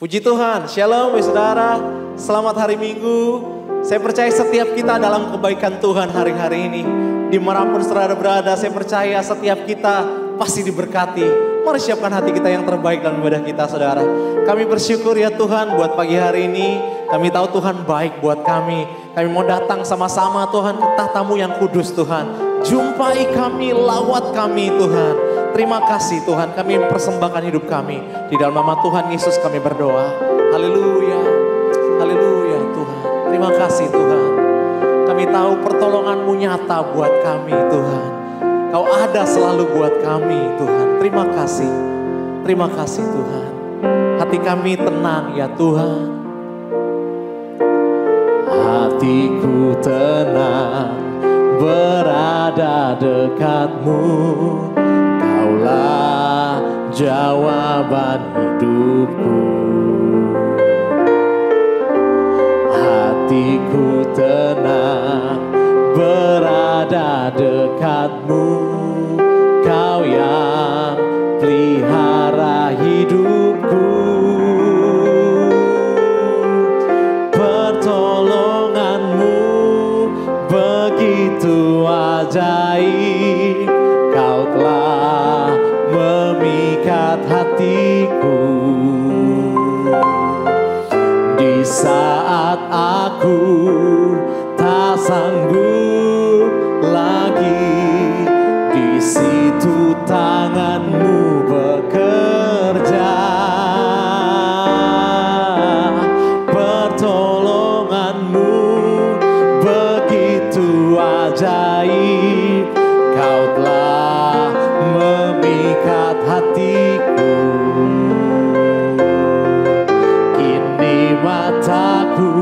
Puji Tuhan, Shalom saudara, selamat hari Minggu. Saya percaya setiap kita dalam kebaikan Tuhan hari-hari ini. Dimanapun saudara berada, saya percaya setiap kita pasti diberkati. Mari siapkan hati kita yang terbaik dalam ibadah kita saudara. Kami bersyukur ya Tuhan buat pagi hari ini. Kami tahu Tuhan baik buat kami. Kami mau datang sama-sama Tuhan ke tahta-Mu yang kudus Tuhan. Jumpai kami, lawat kami Tuhan. Terima kasih Tuhan, kami mempersembahkan hidup kami. Di dalam nama Tuhan Yesus kami berdoa. Haleluya, haleluya Tuhan. Terima kasih Tuhan. Kami tahu pertolongan-Mu nyata buat kami Tuhan. Kau ada selalu buat kami Tuhan. Terima kasih Tuhan. Hati kami tenang ya Tuhan. Hatiku tenang berada dekat-Mu. Kaulah jawaban hidupku. Hatiku tenang berada dekat-Mu. Kau yang pelihara hidupku. Pertolongan-Mu begitu ajaib. Kau telah memikat hatiku. Di saat aku tak sanggup lagi, di situ tangan-Mu bekerja. Pertolongan-Mu begitu ajaib. Kau telah memikat hatiku. Kini mataku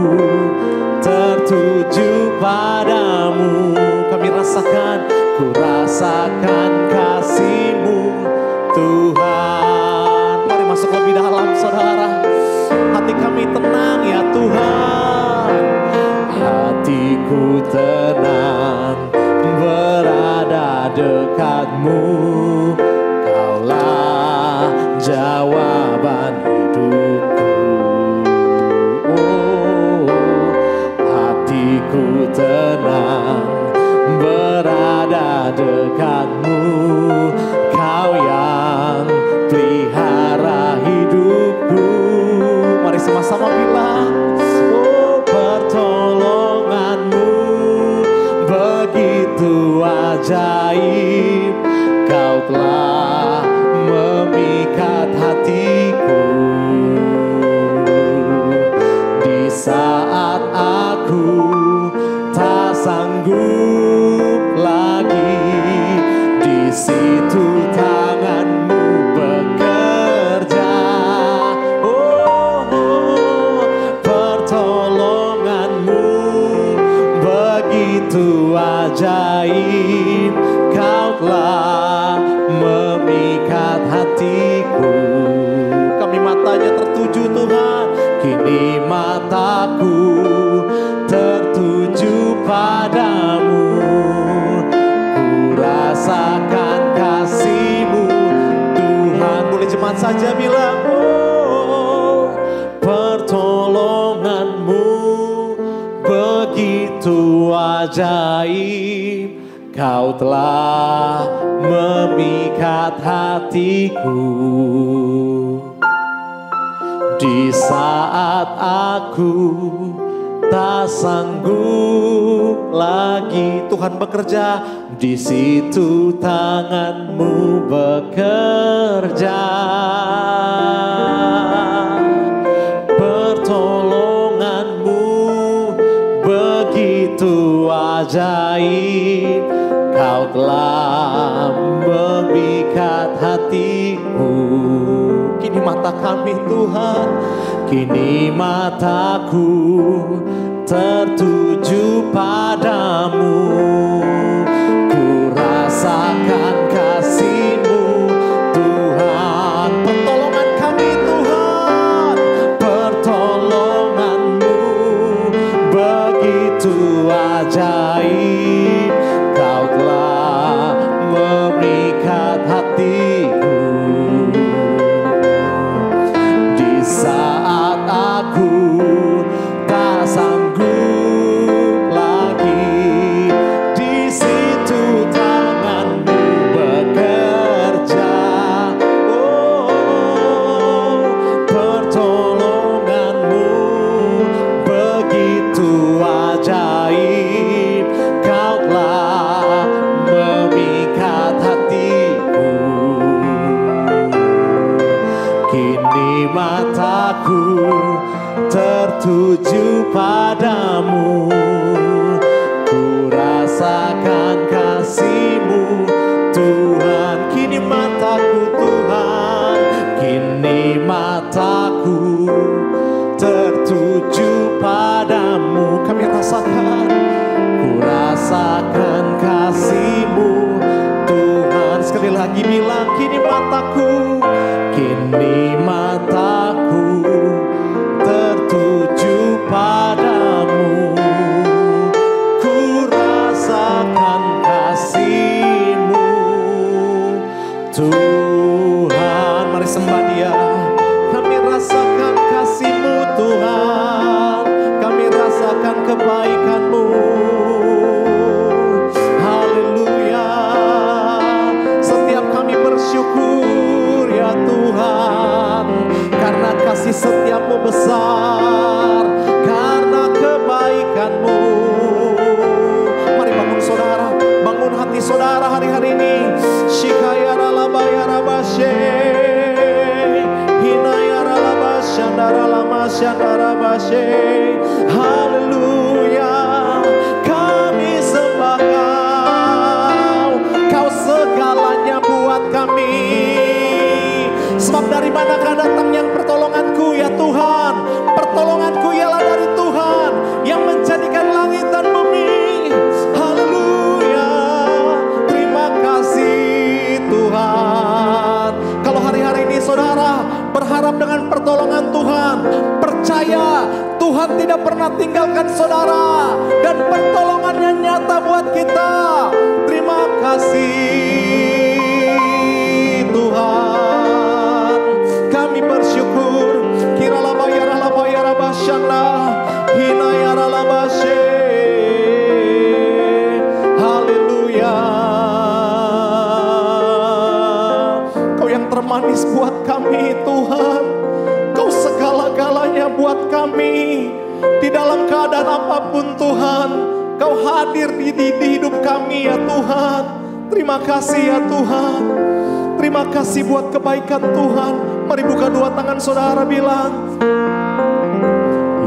tertuju padamu. Kami rasakan, ku rasakan kasih-Mu Tuhan. Mari masuk lebih dalam saudara. Hati kami tenang ya Tuhan. Hatiku tenang berada dekat-Mu. Kaulah jawaban hidupku. Oh, hatiku tenang berada dekat-Mu. Kau yang pelihara hidupku. Mari sama-sama bilang, oh pertolongan-Mu begitu ajaib. Kau telah memikat hatiku. Di saat aku tak sanggup lagi, di situ tangan-Mu bekerja. Oh, pertolongan-Mu begitu ajaib. Kau telah memikat hatiku. Kami matanya tertuju Tuhan. Kini mataku tertuju padamu. Ku rasakan kasih-Mu Tuhan. Boleh jemaat saja bilang, oh pertolongan-Mu begitu ajaib. Kau telah memikat hatiku. Di saat aku tak sanggup lagi, Tuhan bekerja. Di situ tangan-Mu bekerja. Pertolongan-Mu begitu ajaib. Kau telah memikat hatiku. Kini mata kami Tuhan, kini mataku tertuju padamu. Ku rasakan kasih-Mu Tuhan. Pertolongan kami Tuhan, pertolongan-Mu begitu ajaib. Kau telah memikat hatiku. Di saat mataku tertuju padamu. Ku rasakan kasih-Mu Tuhan. Kini mataku Tuhan, kini mataku tertuju padamu. Kami rasakan, ku rasakan kasih-Mu Tuhan. Sekali lagi bilang, kini mataku tertuju padamu. Ku rasakan kasih-Mu Tuhan. Mari sembah Dia. Kami rasakan kasih-Mu Tuhan, kami rasakan kebaikan-Mu. Haleluya. Setiap kami bersyukur ya Tuhan, karena kasih setiap-Mu besar, karena kebaikan-Mu. Mari bangun saudara, bangun hati saudara hari-hari ini. Shikayara labayara bashe, hinayara labashandara lamashandara bashe. Haleluya. Kami sembah Kau, Kau segalanya buat kami. Sebab dari manakah datangnya pertolonganku ya Tuhan? Pertolonganku ialah dari Tuhan yang menjadikan langit dan bumi. Haleluya. Terima kasih Tuhan. Kalau hari-hari ini saudara berharap dengan pertolongan Tuhan, percaya Tuhan tidak pernah tinggalkan saudara dan pertolongannya nyata buat kita. Terima kasih Tuhan. Kami bersyukur. Kirala bayara basyana, hinayara labashe. Haleluya. Kau yang termanis buat kami Tuhan. Kau segala-galanya buat kami. Di dalam keadaan apapun Tuhan, Kau hadir di hidup kami ya Tuhan. Terima kasih ya Tuhan. Terima kasih buat kebaikan Tuhan. Mari buka dua tangan saudara, bilang,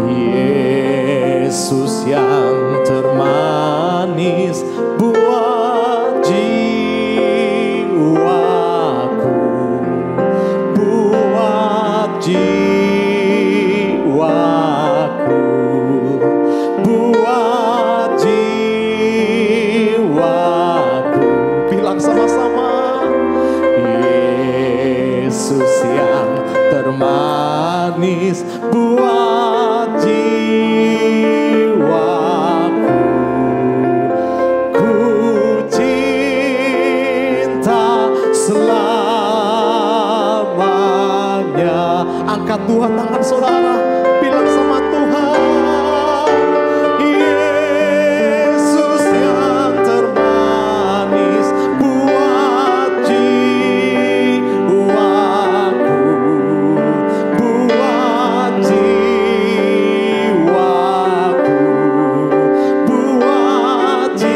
Yesus yang termanis buat jiwaku, buat jiwaku, buat jiwaku. Bilang sama-sama, Yesus yang termanis buat jiwaku. Ku cinta selamanya. Angkat dua tangan saudara, bilang sama Tuhan, Yesus yang termanis buat jiwaku, buat jiwaku, buat jiwaku.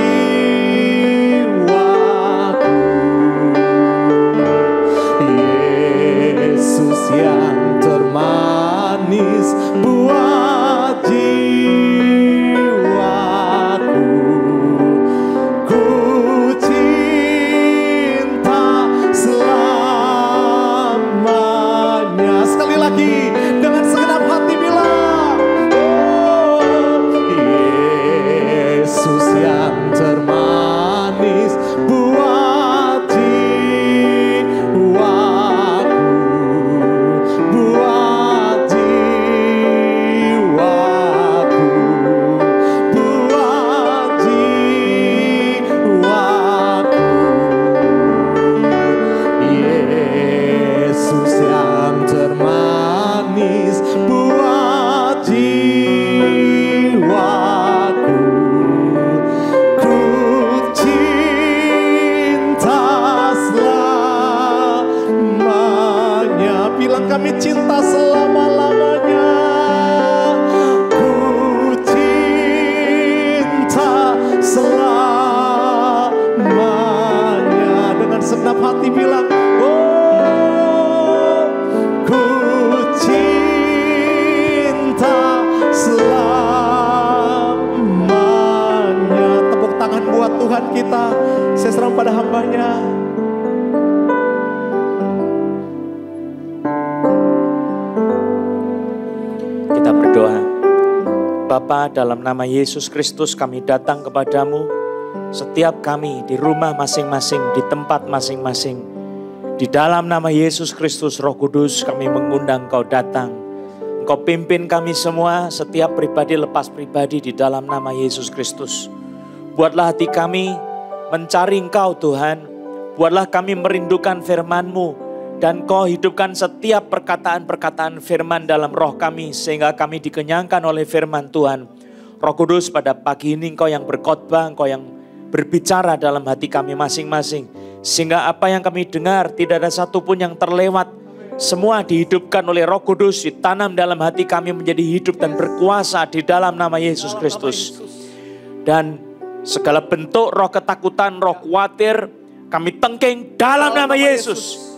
Yesus yang termanis Kita berdoa. Bapa, dalam nama Yesus Kristus kami datang kepadamu. Setiap kami di rumah masing-masing, di tempat masing-masing. Di dalam nama Yesus Kristus, Roh Kudus, kami mengundang Kau datang. Engkau pimpin kami semua, setiap pribadi lepas pribadi di dalam nama Yesus Kristus. Buatlah hati kami mencari Engkau Tuhan. Buatlah kami merindukan firman-Mu. Dan Kau hidupkan setiap perkataan-perkataan firman dalam roh kami. Sehingga kami dikenyangkan oleh firman Tuhan. Roh Kudus, pada pagi ini Engkau yang berkhotbah, Engkau yang berbicara dalam hati kami masing-masing. Sehingga apa yang kami dengar tidak ada satupun yang terlewat. Semua dihidupkan oleh Roh Kudus, ditanam dalam hati kami menjadi hidup dan berkuasa di dalam nama Yesus Kristus. Dan segala bentuk roh ketakutan, roh khawatir, kami tengking dalam nama Yesus.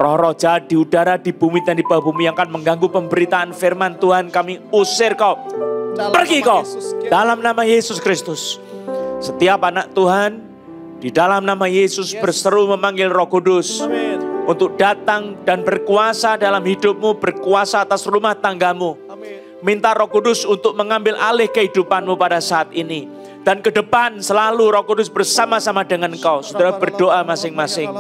Roh-roh jahat di udara, di bumi dan di bawah bumi yang akan mengganggu pemberitaan firman Tuhan, kami usir Kau. Pergi Kau dalam nama Yesus Kristus. Setiap anak Tuhan di dalam nama Yesus berseru memanggil Roh Kudus untuk datang dan berkuasa dalam hidupmu, berkuasa atas rumah tanggamu. Minta Roh Kudus untuk mengambil alih kehidupanmu pada saat ini. Dan ke depan selalu Roh Kudus bersama-sama dengan Kau. Saudara berdoa masing-masing.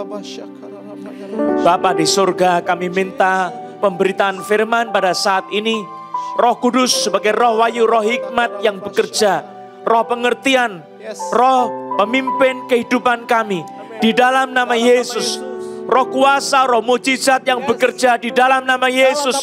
Bapa di surga, kami minta pemberitaan firman pada saat ini. Roh Kudus sebagai roh wahyu, roh hikmat yang bekerja. Roh pengertian, roh pemimpin kehidupan kami. Di dalam nama Yesus. Roh kuasa, roh mujizat yang bekerja di dalam nama Yesus.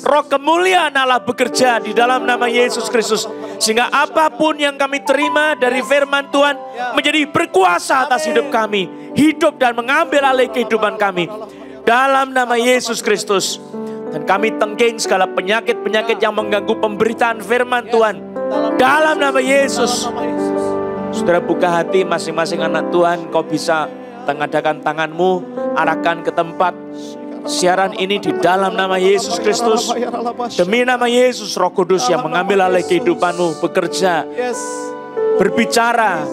Roh kemuliaan Allah bekerja di dalam nama Yesus Kristus. Sehingga apapun yang kami terima dari firman Tuhan menjadi berkuasa atas hidup kami. Hidup dan mengambil alih kehidupan kami. Dalam nama Yesus Kristus. Dan kami tengking segala penyakit-penyakit yang mengganggu pemberitaan firman Tuhan. Dalam nama Yesus. Saudara buka hati masing-masing anak Tuhan. Kau bisa tengadakan tanganmu, arahkan ke tempat siaran ini di dalam nama Yesus Kristus. Demi nama Yesus, Roh Kudus yang mengambil alih kehidupanmu, bekerja, berbicara,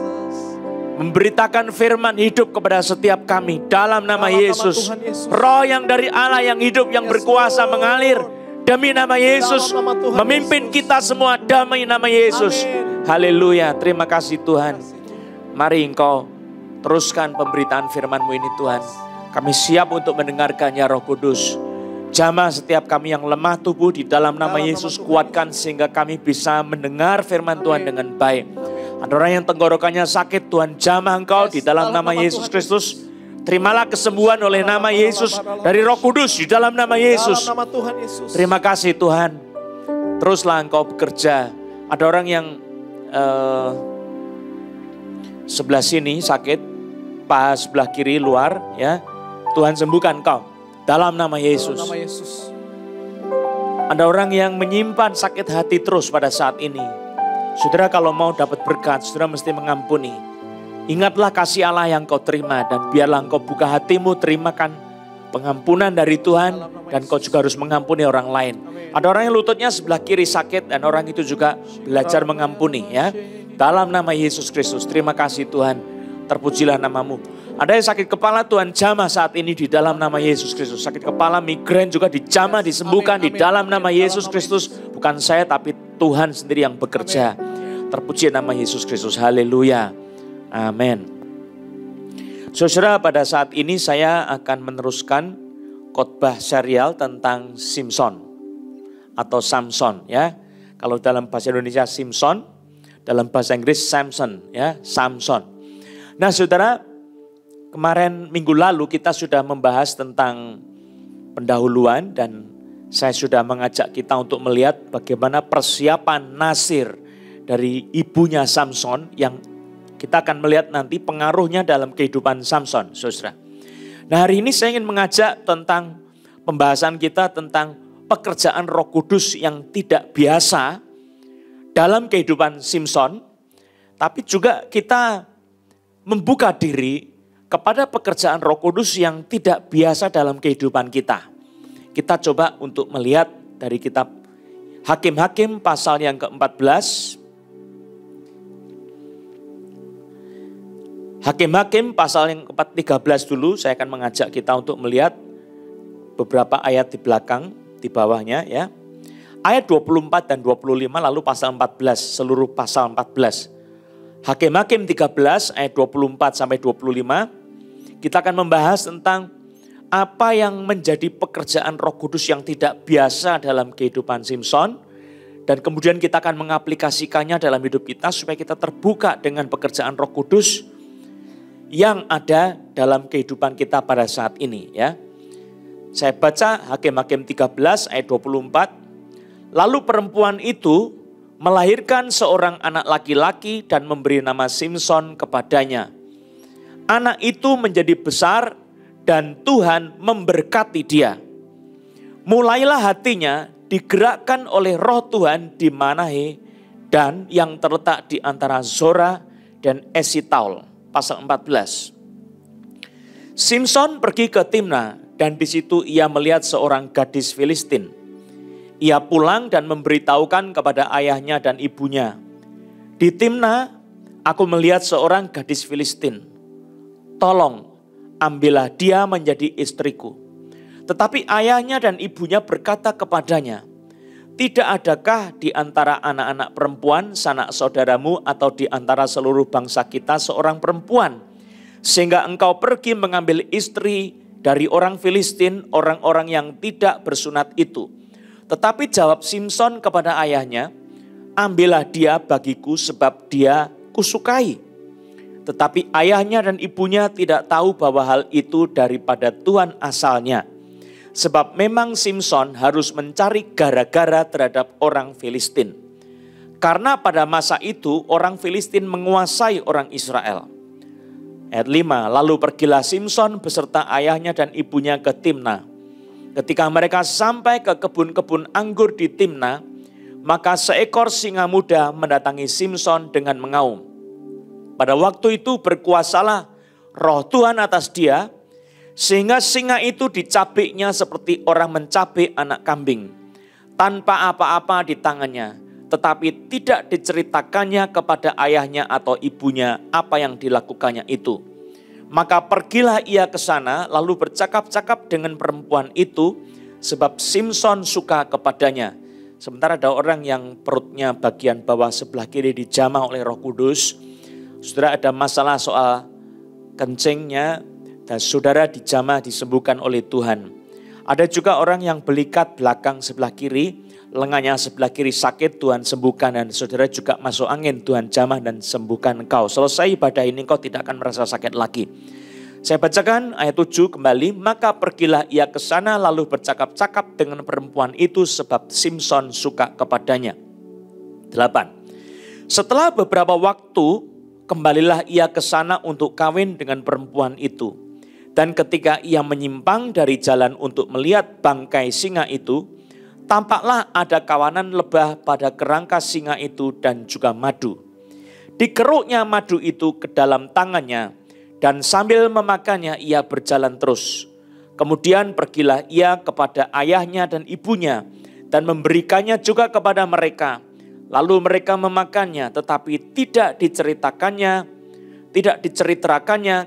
memberitakan firman hidup kepada setiap kami dalam nama Yesus. Roh yang dari Allah yang hidup, yang berkuasa mengalir demi nama Yesus, memimpin kita semua demi nama Yesus. Haleluya, terima kasih Tuhan. Mari Engkau teruskan pemberitaan firman-Mu ini Tuhan. Kami siap untuk mendengarkannya Roh Kudus. Jamah setiap kami yang lemah tubuh di dalam nama Yesus, kuatkan sehingga kami bisa mendengar firman Tuhan dengan baik. Ada orang yang tenggorokannya sakit, Tuhan jamah Engkau di dalam nama Yesus Kristus. Terimalah kesembuhan oleh nama Yesus dari Roh Kudus di dalam nama Yesus. Terima kasih Tuhan. Teruslah Engkau bekerja. Ada orang yang sebelah sini sakit, paha sebelah kiri luar, ya. Tuhan sembuhkan kau dalam nama Yesus. Ada orang yang menyimpan sakit hati terus pada saat ini. Saudara kalau mau dapat berkat, saudara mesti mengampuni. Ingatlah kasih Allah yang kau terima dan biarlah engkau buka hatimu, terimakan pengampunan dari Tuhan dan kau juga harus mengampuni orang lain. Ada orang yang lututnya sebelah kiri sakit dan orang itu juga belajar mengampuni, ya. Dalam nama Yesus Kristus, terima kasih Tuhan. Terpujilah namamu. Ada yang sakit kepala, Tuhan jamah saat ini di dalam nama Yesus Kristus. Sakit kepala, migrain juga dijamah, disembuhkan di dalam nama Yesus Kristus. Bukan saya tapi Tuhan sendiri yang bekerja. Terpuji nama Yesus Kristus. Haleluya. Amin. Saudara, pada saat ini saya akan meneruskan khotbah serial tentang Simpson atau Samson, ya. Kalau dalam bahasa Indonesia Simpson, dalam bahasa Inggris Samson, ya, Samson. Nah saudara, kemarin minggu lalu kita sudah membahas tentang pendahuluan dan saya sudah mengajak kita untuk melihat bagaimana persiapan Nasir dari ibunya Samson yang kita akan melihat nanti pengaruhnya dalam kehidupan Samson, saudara. Nah hari ini saya ingin mengajak tentang pembahasan kita tentang pekerjaan Roh Kudus yang tidak biasa dalam kehidupan Simpson, tapi juga kita membuka diri kepada pekerjaan Roh Kudus yang tidak biasa dalam kehidupan kita. Kita coba untuk melihat dari kitab Hakim-Hakim pasal yang ke-14. Hakim-Hakim pasal yang ke-13 dulu, saya akan mengajak kita untuk melihat beberapa ayat di belakang, di bawahnya, ya. Ayat 24 dan 25 lalu pasal 14, seluruh pasal 14. Hakim-Hakim 13 ayat 24 sampai 25. Kita akan membahas tentang apa yang menjadi pekerjaan Roh Kudus yang tidak biasa dalam kehidupan Simson. Dan kemudian kita akan mengaplikasikannya dalam hidup kita supaya kita terbuka dengan pekerjaan Roh Kudus yang ada dalam kehidupan kita pada saat ini, ya. Saya baca Hakim-Hakim 13 ayat 24. Lalu perempuan itu melahirkan seorang anak laki-laki dan memberi nama Simson kepadanya. Anak itu menjadi besar dan Tuhan memberkati dia. Mulailah hatinya digerakkan oleh Roh Tuhan di Manahe dan yang terletak di antara Zora dan Esitaol. Pasal 14. Simson pergi ke Timna dan di situ ia melihat seorang gadis Filistin. Ia pulang dan memberitahukan kepada ayahnya dan ibunya. Di Timna, aku melihat seorang gadis Filistin. Tolong, ambillah dia menjadi istriku. Tetapi ayahnya dan ibunya berkata kepadanya, tidak adakah di antara anak-anak perempuan sanak saudaramu atau di antara seluruh bangsa kita seorang perempuan, sehingga engkau pergi mengambil istri dari orang Filistin, orang-orang yang tidak bersunat itu. Tetapi jawab Simson kepada ayahnya, ambillah dia bagiku sebab dia kusukai. Tetapi ayahnya dan ibunya tidak tahu bahwa hal itu daripada Tuhan asalnya. Sebab memang Simson harus mencari gara-gara terhadap orang Filistin. Karena pada masa itu orang Filistin menguasai orang Israel. Ayat 5, lalu pergilah Simson beserta ayahnya dan ibunya ke Timna. Ketika mereka sampai ke kebun-kebun anggur di Timna, maka seekor singa muda mendatangi Simson dengan mengaum. Pada waktu itu berkuasalah Roh Tuhan atas dia, sehingga singa itu dicabiknya seperti orang mencabik anak kambing, tanpa apa-apa di tangannya, tetapi tidak diceritakannya kepada ayahnya atau ibunya apa yang dilakukannya itu. Maka pergilah ia ke sana lalu bercakap-cakap dengan perempuan itu sebab Simson suka kepadanya. Sementara ada orang yang perutnya bagian bawah sebelah kiri dijamah oleh Roh Kudus. Saudara ada masalah soal kencingnya dan saudara dijamah disembuhkan oleh Tuhan. Ada juga orang yang belikat belakang sebelah kiri, lengannya sebelah kiri sakit, Tuhan sembuhkan, dan saudara juga masuk angin, Tuhan jamah dan sembuhkan engkau. Selesai ibadah ini engkau tidak akan merasa sakit lagi. Saya bacakan ayat 7 kembali. Maka pergilah ia ke sana lalu bercakap-cakap dengan perempuan itu sebab Simson suka kepadanya. 8. Setelah beberapa waktu kembalilah ia ke sana untuk kawin dengan perempuan itu. Dan ketika ia menyimpang dari jalan untuk melihat bangkai singa itu, tampaklah ada kawanan lebah pada kerangka singa itu dan juga madu. Dikeruknya madu itu ke dalam tangannya dan sambil memakannya ia berjalan terus. Kemudian pergilah ia kepada ayahnya dan ibunya dan memberikannya juga kepada mereka. Lalu mereka memakannya tetapi tidak diceritakannya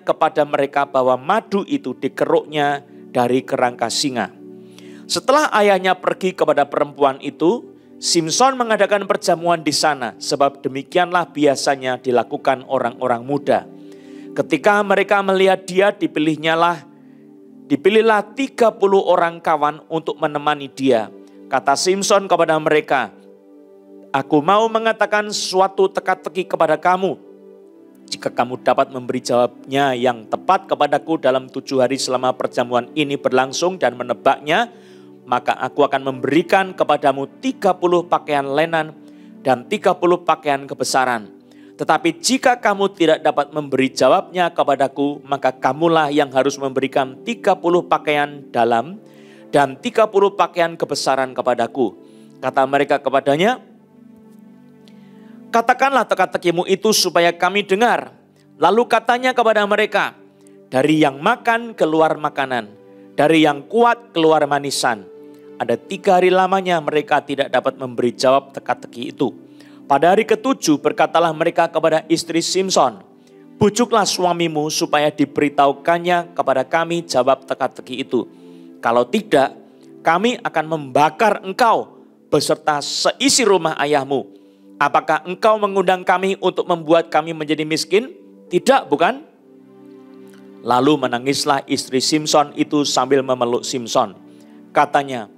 kepada mereka bahwa madu itu dikeruknya dari kerangka singa. Setelah ayahnya pergi kepada perempuan itu, Simson mengadakan perjamuan di sana, sebab demikianlah biasanya dilakukan orang-orang muda. Ketika mereka melihat dia, dipilihlah 30 orang kawan untuk menemani dia. Kata Simson kepada mereka, aku mau mengatakan suatu teka-teki kepada kamu. Jika kamu dapat memberi jawabnya yang tepat kepadaku dalam 7 hari selama perjamuan ini berlangsung dan menebaknya, maka aku akan memberikan kepadamu 30 pakaian lenan dan 30 pakaian kebesaran. Tetapi jika kamu tidak dapat memberi jawabnya kepadaku, maka kamulah yang harus memberikan 30 pakaian dalam dan 30 pakaian kebesaran kepadaku. Kata mereka kepadanya, katakanlah teka-tekimu itu supaya kami dengar. Lalu katanya kepada mereka, dari yang makan keluar makanan, dari yang kuat keluar manisan. Ada 3 hari lamanya mereka tidak dapat memberi jawab teka-teki itu. Pada hari ke-7 berkatalah mereka kepada istri Simson, bujuklah suamimu supaya diberitahukannya kepada kami jawab teka-teki itu. Kalau tidak, kami akan membakar engkau beserta seisi rumah ayahmu. Apakah engkau mengundang kami untuk membuat kami menjadi miskin? Tidak, bukan? Lalu menangislah istri Simson itu sambil memeluk Simson. Katanya,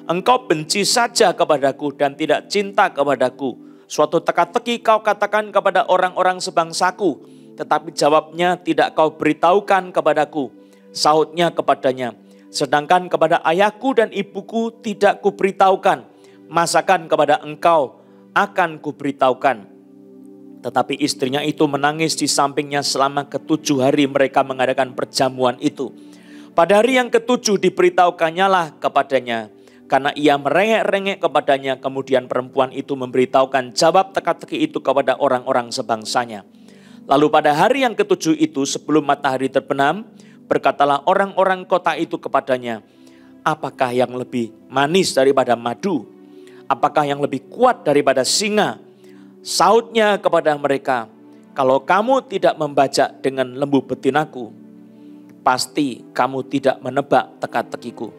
engkau benci saja kepadaku dan tidak cinta kepadaku. Suatu teka-teki kau katakan kepada orang-orang sebangsaku, tetapi jawabnya tidak kau beritahukan kepadaku. Sahutnya kepadanya, sedangkan kepada ayahku dan ibuku tidak kuberitahukan, masakan kepada engkau akan kuberitahukan. Tetapi istrinya itu menangis di sampingnya selama ke-7 hari mereka mengadakan perjamuan itu. Pada hari yang ke-7 diberitahukannya lah kepadanya, karena ia merengek-rengek kepadanya. Kemudian perempuan itu memberitahukan jawab teka-teki itu kepada orang-orang sebangsanya. Lalu pada hari yang ke-7 itu sebelum matahari terbenam, berkatalah orang-orang kota itu kepadanya, apakah yang lebih manis daripada madu? Apakah yang lebih kuat daripada singa? Sahutnya kepada mereka, kalau kamu tidak membajak dengan lembu betinaku, pasti kamu tidak menebak teka-tekiku.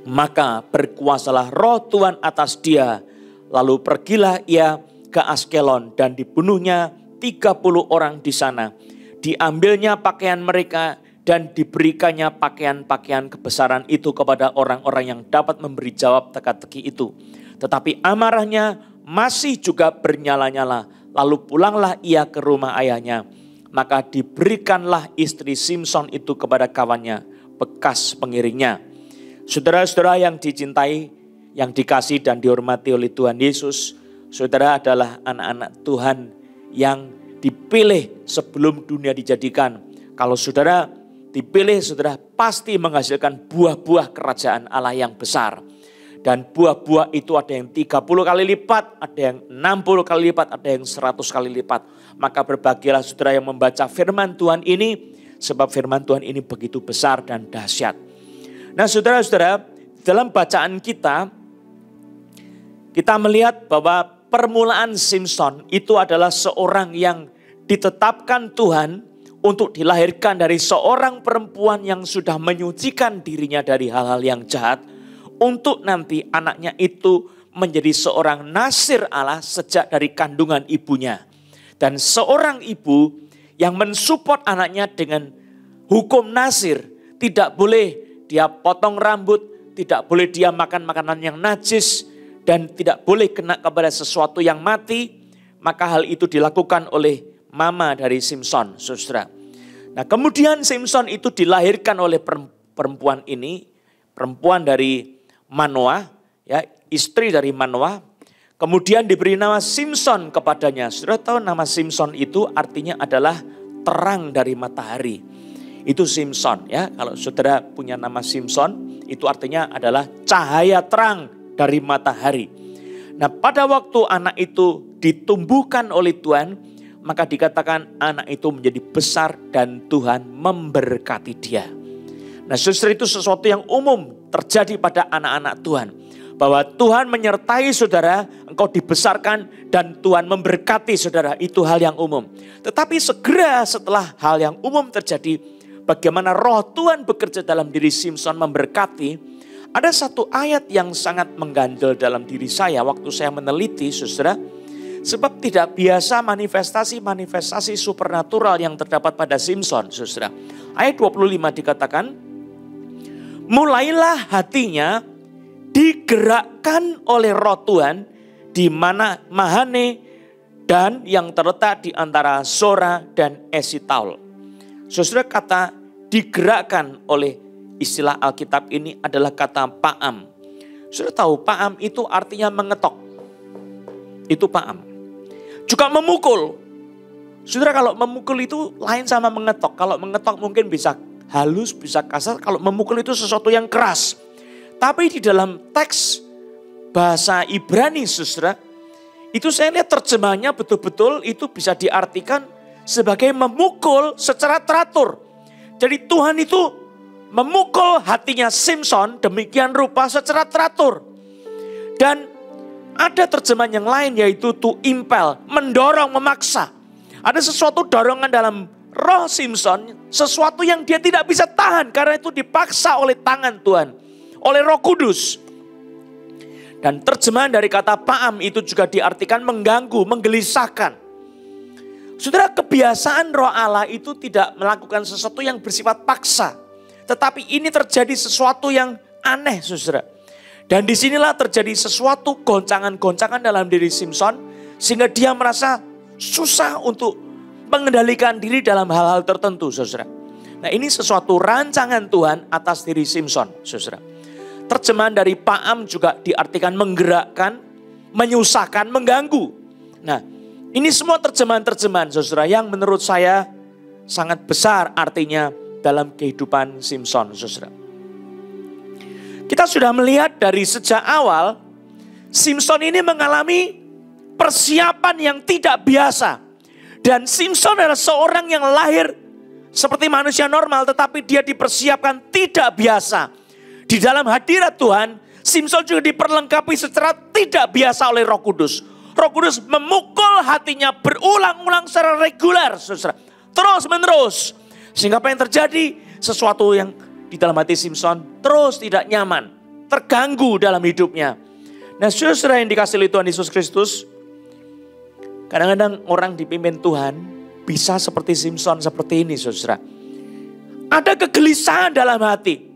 Maka berkuasalah roh Tuhan atas dia. Lalu pergilah ia ke Askelon dan dibunuhnya 30 orang di sana. Diambilnya pakaian mereka dan diberikannya pakaian-pakaian kebesaran itu kepada orang-orang yang dapat memberi jawab teka-teki itu. Tetapi amarahnya masih juga bernyala-nyala. Lalu pulanglah ia ke rumah ayahnya. Maka diberikanlah istri Simson itu kepada kawannya, bekas pengiringnya. Saudara-saudara yang dicintai, yang dikasih dan dihormati oleh Tuhan Yesus, saudara adalah anak-anak Tuhan yang dipilih sebelum dunia dijadikan. Kalau saudara dipilih, saudara pasti menghasilkan buah-buah kerajaan Allah yang besar. Dan buah-buah itu ada yang 30 kali lipat, ada yang 60 kali lipat, ada yang 100 kali lipat. Maka berbahagialah saudara yang membaca firman Tuhan ini, sebab firman Tuhan ini begitu besar dan dahsyat. Nah saudara-saudara, dalam bacaan kita melihat bahwa permulaan Simson itu adalah seorang yang ditetapkan Tuhan untuk dilahirkan dari seorang perempuan yang sudah menyucikan dirinya dari hal-hal yang jahat, untuk nanti anaknya itu menjadi seorang nasir Allah sejak dari kandungan ibunya. Dan seorang ibu yang mensupport anaknya dengan hukum nasir, tidak boleh dia potong rambut, tidak boleh dia makan makanan yang najis, dan tidak boleh kena kepada sesuatu yang mati. Maka hal itu dilakukan oleh mama dari Simson, saudara. Nah kemudian Simson itu dilahirkan oleh perempuan ini, perempuan dari Manoah, ya, istri dari Manoah. Kemudian diberi nama Simson kepadanya. Saudara tahu nama Simson itu artinya adalah terang dari matahari. Itu Simson, ya. Kalau saudara punya nama Simson, itu artinya adalah cahaya terang dari matahari. Nah, pada waktu anak itu ditumbuhkan oleh Tuhan, maka dikatakan anak itu menjadi besar dan Tuhan memberkati dia. Nah, saudara, itu sesuatu yang umum terjadi pada anak-anak Tuhan. Bahwa Tuhan menyertai saudara, engkau dibesarkan dan Tuhan memberkati saudara. Itu hal yang umum. Tetapi segera setelah hal yang umum terjadi, bagaimana roh Tuhan bekerja dalam diri Simson memberkati, ada satu ayat yang sangat mengganjal dalam diri saya waktu saya meneliti, saudara. Sebab tidak biasa manifestasi-manifestasi supernatural yang terdapat pada Simson, saudara. Ayat 25 dikatakan, mulailah hatinya digerakkan oleh roh Tuhan di mana Mahane dan yang terletak di antara Sora dan Esitaol. Saudara, kata digerakkan oleh istilah Alkitab ini adalah kata pa'am. Saudara tahu pa'am itu artinya mengetok. Itu pa'am. Juga memukul. Saudara, kalau memukul itu lain sama mengetok. Kalau mengetok mungkin bisa halus, bisa kasar. Kalau memukul itu sesuatu yang keras. Tapi di dalam teks bahasa Ibrani, saudara, itu saya lihat terjemahnya betul-betul itu bisa diartikan sebagai memukul secara teratur. Jadi Tuhan itu memukul hatinya Simson demikian rupa secara teratur. Dan ada terjemahan yang lain yaitu to impel, mendorong, memaksa. Ada sesuatu dorongan dalam roh Simson, sesuatu yang dia tidak bisa tahan karena itu dipaksa oleh tangan Tuhan, oleh Roh Kudus. Dan terjemahan dari kata pa'am itu juga diartikan mengganggu, menggelisahkan. Saudara, kebiasaan Roh Allah itu tidak melakukan sesuatu yang bersifat paksa. Tetapi ini terjadi sesuatu yang aneh, saudara. Dan disinilah terjadi sesuatu goncangan-goncangan dalam diri Simson. Sehingga dia merasa susah untuk mengendalikan diri dalam hal-hal tertentu, saudara. Nah, ini sesuatu rancangan Tuhan atas diri Simson, saudara. Terjemahan dari pa'am juga diartikan menggerakkan, menyusahkan, mengganggu. Nah, ini semua terjemahan-terjemahan, saudara, yang menurut saya sangat besar artinya dalam kehidupan Simson, saudara. Kita sudah melihat dari sejak awal, Simson ini mengalami persiapan yang tidak biasa. Dan Simson adalah seorang yang lahir seperti manusia normal, tetapi dia dipersiapkan tidak biasa. Di dalam hadirat Tuhan, Simson juga diperlengkapi secara tidak biasa oleh Roh Kudus. Roh Kudus memukul hatinya berulang-ulang secara reguler, saudara. Terus menerus. Sehingga apa yang terjadi? Sesuatu yang di dalam hati Simson terus tidak nyaman. Terganggu dalam hidupnya. Nah, saudara yang dikasihi oleh Tuhan Yesus Kristus. Kadang-kadang orang dipimpin Tuhan bisa seperti Simson seperti ini, saudara. Ada kegelisahan dalam hati.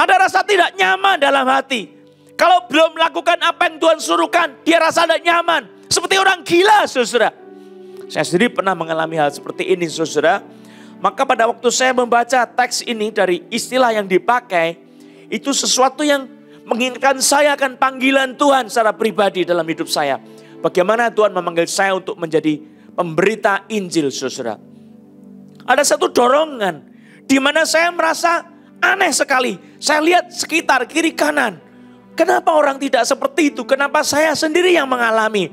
Ada rasa tidak nyaman dalam hati. Kalau belum melakukan apa yang Tuhan suruhkan, dia rasa tidak nyaman. Seperti orang gila, saudara. Saya sendiri pernah mengalami hal seperti ini, saudara. Maka pada waktu saya membaca teks ini dari istilah yang dipakai, itu sesuatu yang mengingatkan saya akan panggilan Tuhan secara pribadi dalam hidup saya. Bagaimana Tuhan memanggil saya untuk menjadi pemberita Injil, saudara. Ada satu dorongan di mana saya merasa aneh sekali. Saya lihat sekitar kiri kanan. Kenapa orang tidak seperti itu? Kenapa saya sendiri yang mengalami?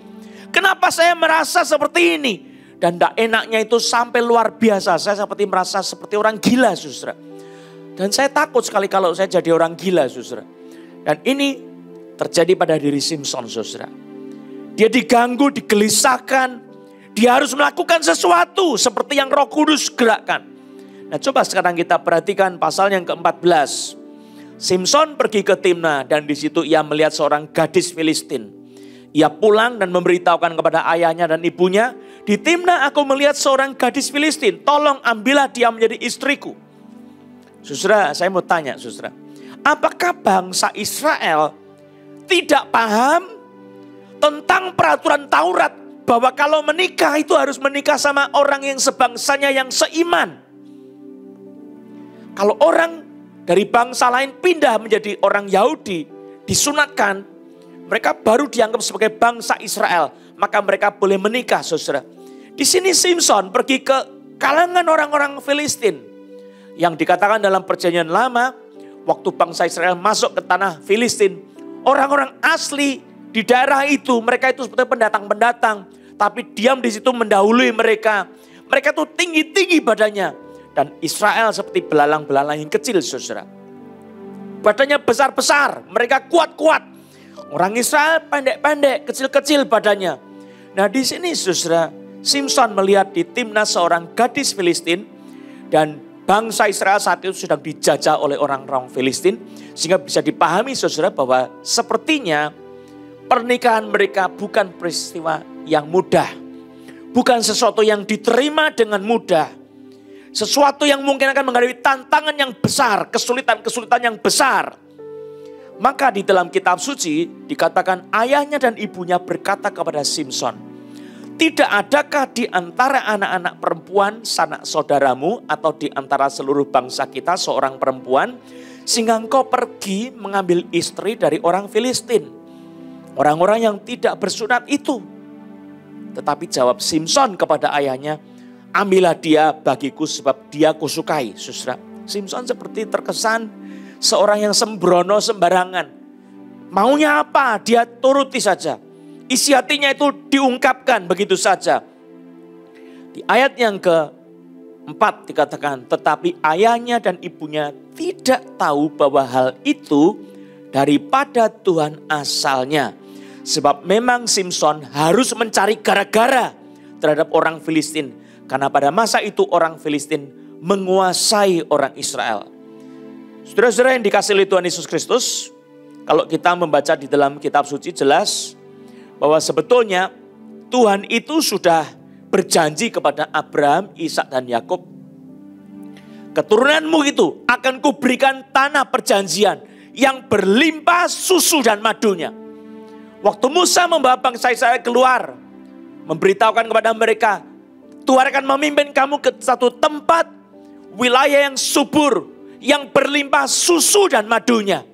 Kenapa saya merasa seperti ini? Dan tidak enaknya itu sampai luar biasa. Saya seperti merasa seperti orang gila, saudara. Dan saya takut sekali kalau saya jadi orang gila, saudara. Dan ini terjadi pada diri Simson, saudara. Dia diganggu, digelisahkan. Dia harus melakukan sesuatu seperti yang Roh Kudus gerakkan. Nah, coba sekarang kita perhatikan pasal yang ke-14. Simson pergi ke Timna dan di situ ia melihat seorang gadis Filistin. Ia pulang dan memberitahukan kepada ayahnya dan ibunya, di Timna aku melihat seorang gadis Filistin, tolong ambillah dia menjadi istriku. Saudara, saya mau tanya, saudara, apakah bangsa Israel tidak paham tentang peraturan Taurat bahwa kalau menikah itu harus menikah sama orang yang sebangsanya yang seiman? Kalau orang dari bangsa lain pindah menjadi orang Yahudi, disunatkan, mereka baru dianggap sebagai bangsa Israel. Maka mereka boleh menikah, saudara. Di sini Simson pergi ke kalangan orang-orang Filistin. Yang dikatakan dalam perjanjian lama, waktu bangsa Israel masuk ke tanah Filistin, orang-orang asli di daerah itu, mereka itu seperti pendatang-pendatang. Tapi diam di situ mendahului mereka. Mereka itu tinggi-tinggi badannya. Dan Israel seperti belalang-belalang yang kecil, saudara. Badannya besar-besar, mereka kuat-kuat. Orang Israel pendek-pendek, kecil-kecil badannya. Nah, di sini, saudara, Simson melihat di Timna seorang gadis Filistin. Dan bangsa Israel saat itu sedang dijajah oleh orang-orang Filistin. Sehingga bisa dipahami, saudara, bahwa sepertinya pernikahan mereka bukan peristiwa yang mudah. Bukan sesuatu yang diterima dengan mudah. Sesuatu yang mungkin akan menghadapi tantangan yang besar, kesulitan-kesulitan yang besar. Maka di dalam kitab suci dikatakan ayahnya dan ibunya berkata kepada Simson, tidak adakah di antara anak-anak perempuan sanak saudaramu atau di antara seluruh bangsa kita seorang perempuan sehingga engkau pergi mengambil istri dari orang Filistin, orang-orang yang tidak bersunat itu? Tetapi jawab Simson kepada ayahnya, ambillah dia bagiku sebab dia kusukai. Saudara, Simson seperti terkesan seorang yang sembrono sembarangan. Maunya apa? Dia turuti saja. Isi hatinya itu diungkapkan begitu saja. Di ayat yang ke-4 dikatakan, tetapi ayahnya dan ibunya tidak tahu bahwa hal itu daripada Tuhan asalnya. Sebab memang Simson harus mencari gara-gara terhadap orang Filistin. Karena pada masa itu orang Filistin menguasai orang Israel. Saudara-saudara yang dikasihi oleh Tuhan Yesus Kristus, Kalau kita membaca di dalam kitab suci jelas bahwa sebetulnya Tuhan itu sudah berjanji kepada Abraham, Ishak dan Yakub. Keturunanmu itu akan kuberikan tanah perjanjian yang berlimpah susu dan madunya. Waktu Musa membawa bangsa Israel keluar, memberitahukan kepada mereka, Tuhan akan memimpin kamu ke satu tempat, wilayah yang subur, yang berlimpah susu dan madunya.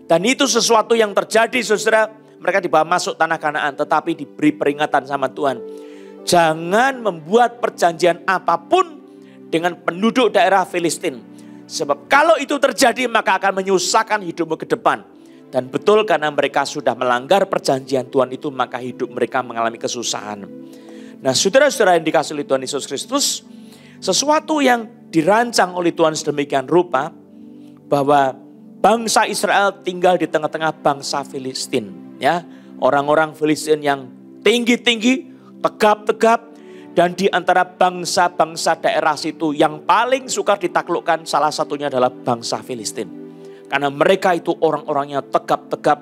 Dan itu sesuatu yang terjadi, saudara. Mereka dibawa masuk tanah Kanaan, tetapi diberi peringatan sama Tuhan. Jangan membuat perjanjian apapun dengan penduduk daerah Filistin. Sebab kalau itu terjadi, maka akan menyusahkan hidupmu ke depan. Dan betul, karena mereka sudah melanggar perjanjian Tuhan itu, maka hidup mereka mengalami kesusahan. Nah, saudara-saudara yang dikasihi oleh Tuhan Yesus Kristus, sesuatu yang dirancang oleh Tuhan sedemikian rupa, bahwa bangsa Israel tinggal di tengah-tengah bangsa Filistin. Ya, orang-orang Filistin yang tinggi-tinggi, tegap-tegap, dan di antara bangsa-bangsa daerah situ yang paling sukar ditaklukkan salah satunya adalah bangsa Filistin. Karena mereka itu orang-orangnya tegap-tegap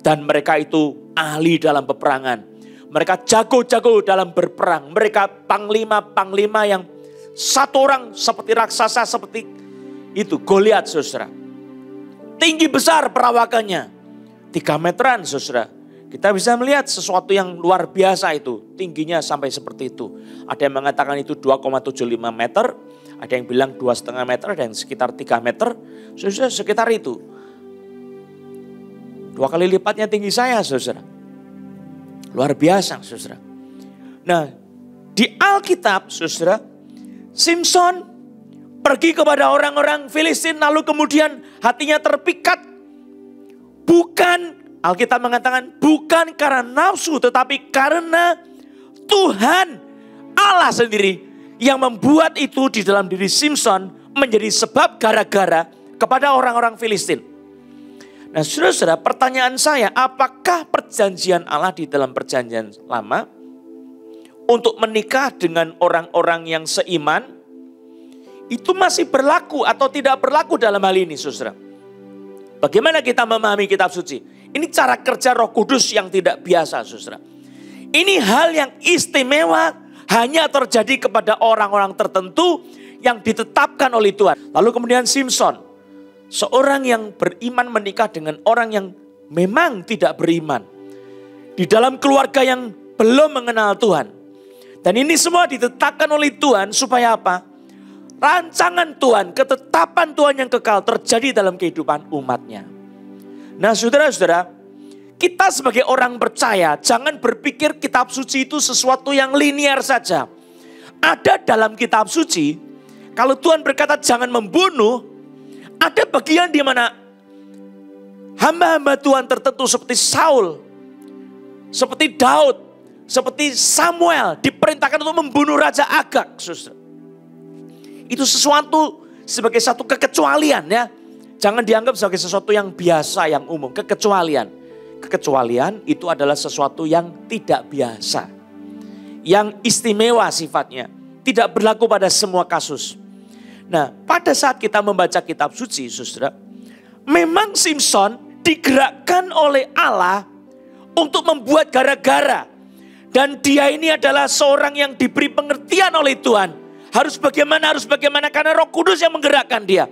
dan mereka itu ahli dalam peperangan. Mereka jago-jago dalam berperang. Mereka panglima-panglima yang satu orang seperti raksasa seperti itu, Goliat, saudara. Tinggi besar perawakannya, 3 meteran, saudara. Kita bisa melihat sesuatu yang luar biasa itu, tingginya sampai seperti itu. Ada yang mengatakan itu 2,75 meter, ada yang bilang 2,5 meter, ada yang sekitar 3 meter, saudara, sekitar itu. 2 kali lipatnya tinggi saya, saudara. Luar biasa, saudara. Nah, di Alkitab, saudara, Simson pergi kepada orang-orang Filistin, lalu kemudian hatinya terpikat. Bukan, Alkitab mengatakan bukan karena nafsu, tetapi karena Tuhan Allah sendiri yang membuat itu di dalam diri Simson menjadi sebab gara-gara kepada orang-orang Filistin. Nah, saudara-saudara, pertanyaan saya, apakah perjanjian Allah di dalam perjanjian lama untuk menikah dengan orang-orang yang seiman itu masih berlaku atau tidak berlaku dalam hal ini, saudara? Bagaimana kita memahami kitab suci? Ini cara kerja Roh Kudus yang tidak biasa, saudara. Ini hal yang istimewa hanya terjadi kepada orang-orang tertentu yang ditetapkan oleh Tuhan. Lalu kemudian Simson, seorang yang beriman menikah dengan orang yang memang tidak beriman. Di dalam keluarga yang belum mengenal Tuhan. Dan ini semua ditetapkan oleh Tuhan supaya apa? Rancangan Tuhan, ketetapan Tuhan yang kekal terjadi dalam kehidupan umatnya. Nah, saudara-saudara, kita sebagai orang percaya jangan berpikir kitab suci itu sesuatu yang linear saja. Ada dalam kitab suci, kalau Tuhan berkata jangan membunuh, ada bagian di mana hamba-hamba Tuhan tertentu seperti Saul, seperti Daud, seperti Samuel diperintahkan untuk membunuh Raja Agag, saudara. Itu sesuatu sebagai satu kekecualian, ya. Jangan dianggap sebagai sesuatu yang biasa, yang umum. Kekecualian. Kekecualian itu adalah sesuatu yang tidak biasa. Yang istimewa sifatnya. Tidak berlaku pada semua kasus. Nah, pada saat kita membaca kitab suci, saudara, memang Simson digerakkan oleh Allah untuk membuat gara-gara. Dan dia ini adalah seorang yang diberi pengertian oleh Tuhan. Harus bagaimana, karena Roh Kudus yang menggerakkan dia.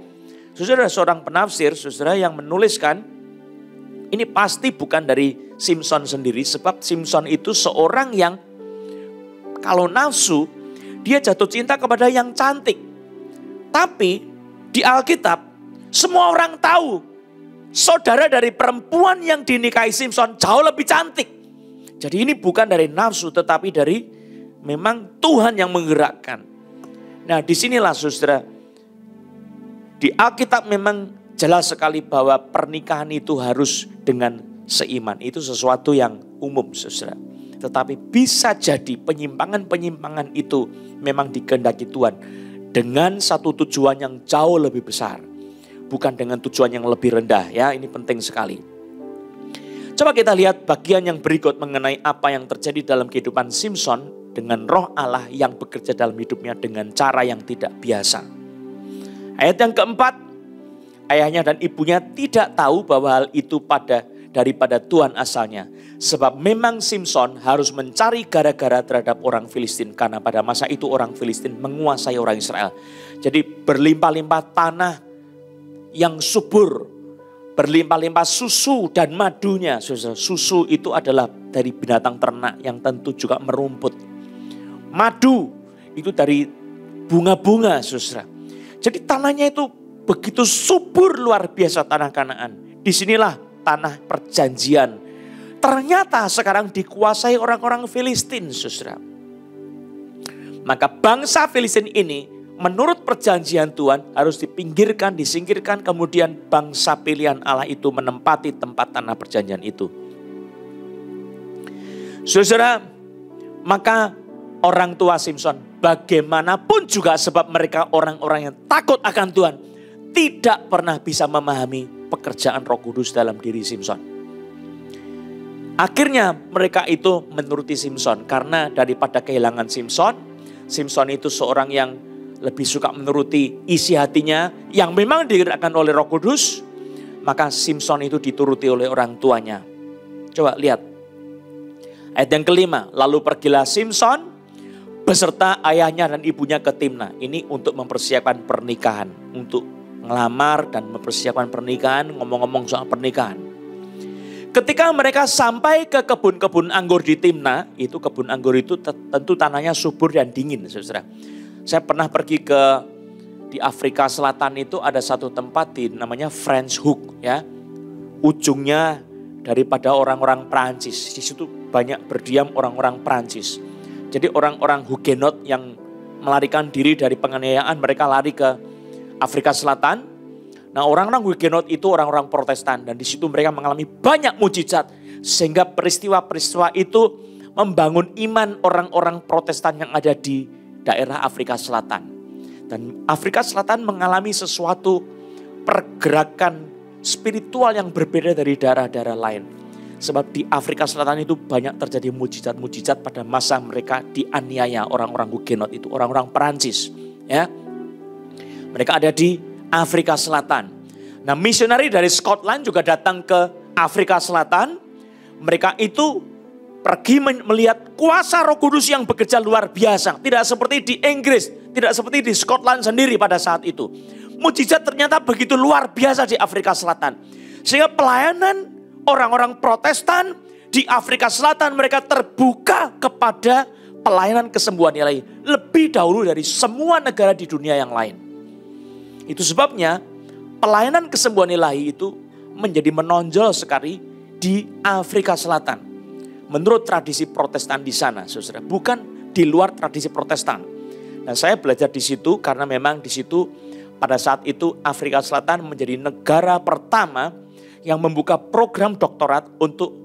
Saudara, seorang penafsir, saudara, yang menuliskan, ini pasti bukan dari Simson sendiri, sebab Simson itu seorang yang kalau nafsu, dia jatuh cinta kepada yang cantik. Tapi di Alkitab, semua orang tahu, saudara dari perempuan yang dinikahi Simson jauh lebih cantik. Jadi ini bukan dari nafsu, tetapi dari memang Tuhan yang menggerakkan. Nah, disinilah, saudara, di Alkitab memang jelas sekali bahwa pernikahan itu harus dengan seiman. Itu sesuatu yang umum, saudara. Tetapi bisa jadi penyimpangan-penyimpangan itu memang dikehendaki Tuhan. Dengan satu tujuan yang jauh lebih besar. Bukan dengan tujuan yang lebih rendah, ya. Ini penting sekali. Coba kita lihat bagian yang berikut mengenai apa yang terjadi dalam kehidupan Simson dengan Roh Allah yang bekerja dalam hidupnya dengan cara yang tidak biasa. Ayat yang keempat, ayahnya dan ibunya tidak tahu bahwa hal itu daripada Tuhan asalnya. Sebab memang Simson harus mencari gara-gara terhadap orang Filistin. Karena pada masa itu orang Filistin menguasai orang Israel. Jadi berlimpah-limpah tanah yang subur. Berlimpah-limpah susu dan madunya. Susu itu adalah dari binatang ternak yang tentu juga merumput. Madu itu dari bunga-bunga, saudara. Jadi tanahnya itu begitu subur luar biasa tanah Kanaan. Disinilah tanah perjanjian. Ternyata sekarang dikuasai orang-orang Filistin, saudara. Maka bangsa Filistin ini menurut perjanjian Tuhan harus dipinggirkan, disingkirkan. Kemudian bangsa pilihan Allah itu menempati tempat tanah perjanjian itu. Saudara, maka orang tua Simson bagaimanapun juga sebab mereka orang-orang yang takut akan Tuhan tidak pernah bisa memahami pekerjaan Roh Kudus dalam diri Simson. Akhirnya mereka itu menuruti Simson karena daripada kehilangan Simson itu seorang yang lebih suka menuruti isi hatinya yang memang digerakkan oleh Roh Kudus, maka Simson itu dituruti oleh orang tuanya. Coba lihat ayat yang kelima, lalu pergilah Simson beserta ayahnya dan ibunya ke Timna. Ini untuk mempersiapkan pernikahan, untuk ngelamar dan mempersiapkan pernikahan, ngomong-ngomong soal pernikahan. Ketika mereka sampai ke kebun-kebun anggur di Timna, itu kebun anggur itu tentu tanahnya subur dan dingin, saudara. Saya pernah pergi di Afrika Selatan itu ada satu tempat namanya French Hook, ya. Ujungnya daripada orang-orang Prancis. Di situ banyak berdiam orang-orang Prancis. Jadi orang-orang Huguenot yang melarikan diri dari penganiayaan, mereka lari ke Afrika Selatan. Nah, orang-orang Huguenot itu orang-orang Protestan dan di situ mereka mengalami banyak mujizat sehingga peristiwa-peristiwa itu membangun iman orang-orang Protestan yang ada di daerah Afrika Selatan. Dan Afrika Selatan mengalami sesuatu pergerakan spiritual yang berbeda dari daerah-daerah lain. Sebab di Afrika Selatan itu banyak terjadi mujizat-mujizat pada masa mereka dianiaya orang-orang Huguenot itu, orang-orang Perancis, ya. Mereka ada di Afrika Selatan. Nah, misionari dari Scotland juga datang ke Afrika Selatan. Mereka itu pergi melihat kuasa Roh Kudus yang bekerja luar biasa. Tidak seperti di Inggris, tidak seperti di Scotland sendiri pada saat itu. Mujizat ternyata begitu luar biasa di Afrika Selatan. Sehingga pelayanan orang-orang Protestan di Afrika Selatan mereka terbuka kepada pelayanan kesembuhan ilahi lebih dahulu dari semua negara di dunia yang lain. Itu sebabnya pelayanan kesembuhan ilahi itu menjadi menonjol sekali di Afrika Selatan. Menurut tradisi Protestan di sana, saudara, bukan di luar tradisi Protestan. Nah, saya belajar di situ karena memang di situ pada saat itu Afrika Selatan menjadi negara pertama yang membuka program doktorat untuk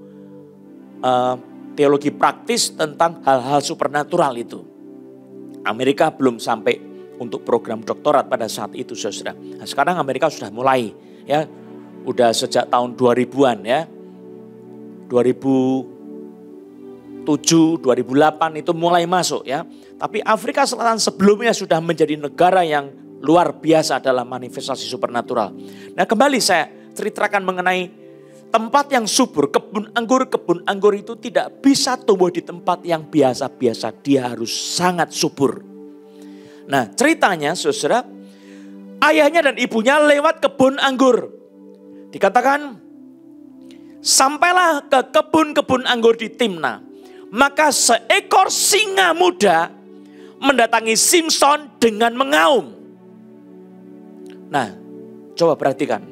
teologi praktis tentang hal-hal supernatural itu. Amerika belum sampai untuk program doktorat pada saat itu, saudara. Nah, sekarang Amerika sudah mulai, ya, udah sejak tahun 2000-an, ya, 2007, 2008 itu mulai masuk, ya. Tapi Afrika Selatan sebelumnya sudah menjadi negara yang luar biasa dalam manifestasi supernatural. Nah, kembali saya ceritakan mengenai tempat yang subur, kebun anggur itu tidak bisa tumbuh di tempat yang biasa-biasa, dia harus sangat subur. Nah, ceritanya saudara, ayahnya dan ibunya lewat kebun anggur. Dikatakan, sampailah ke kebun-kebun anggur di Timna. Maka seekor singa muda mendatangi Simson dengan mengaum. Nah, coba perhatikan.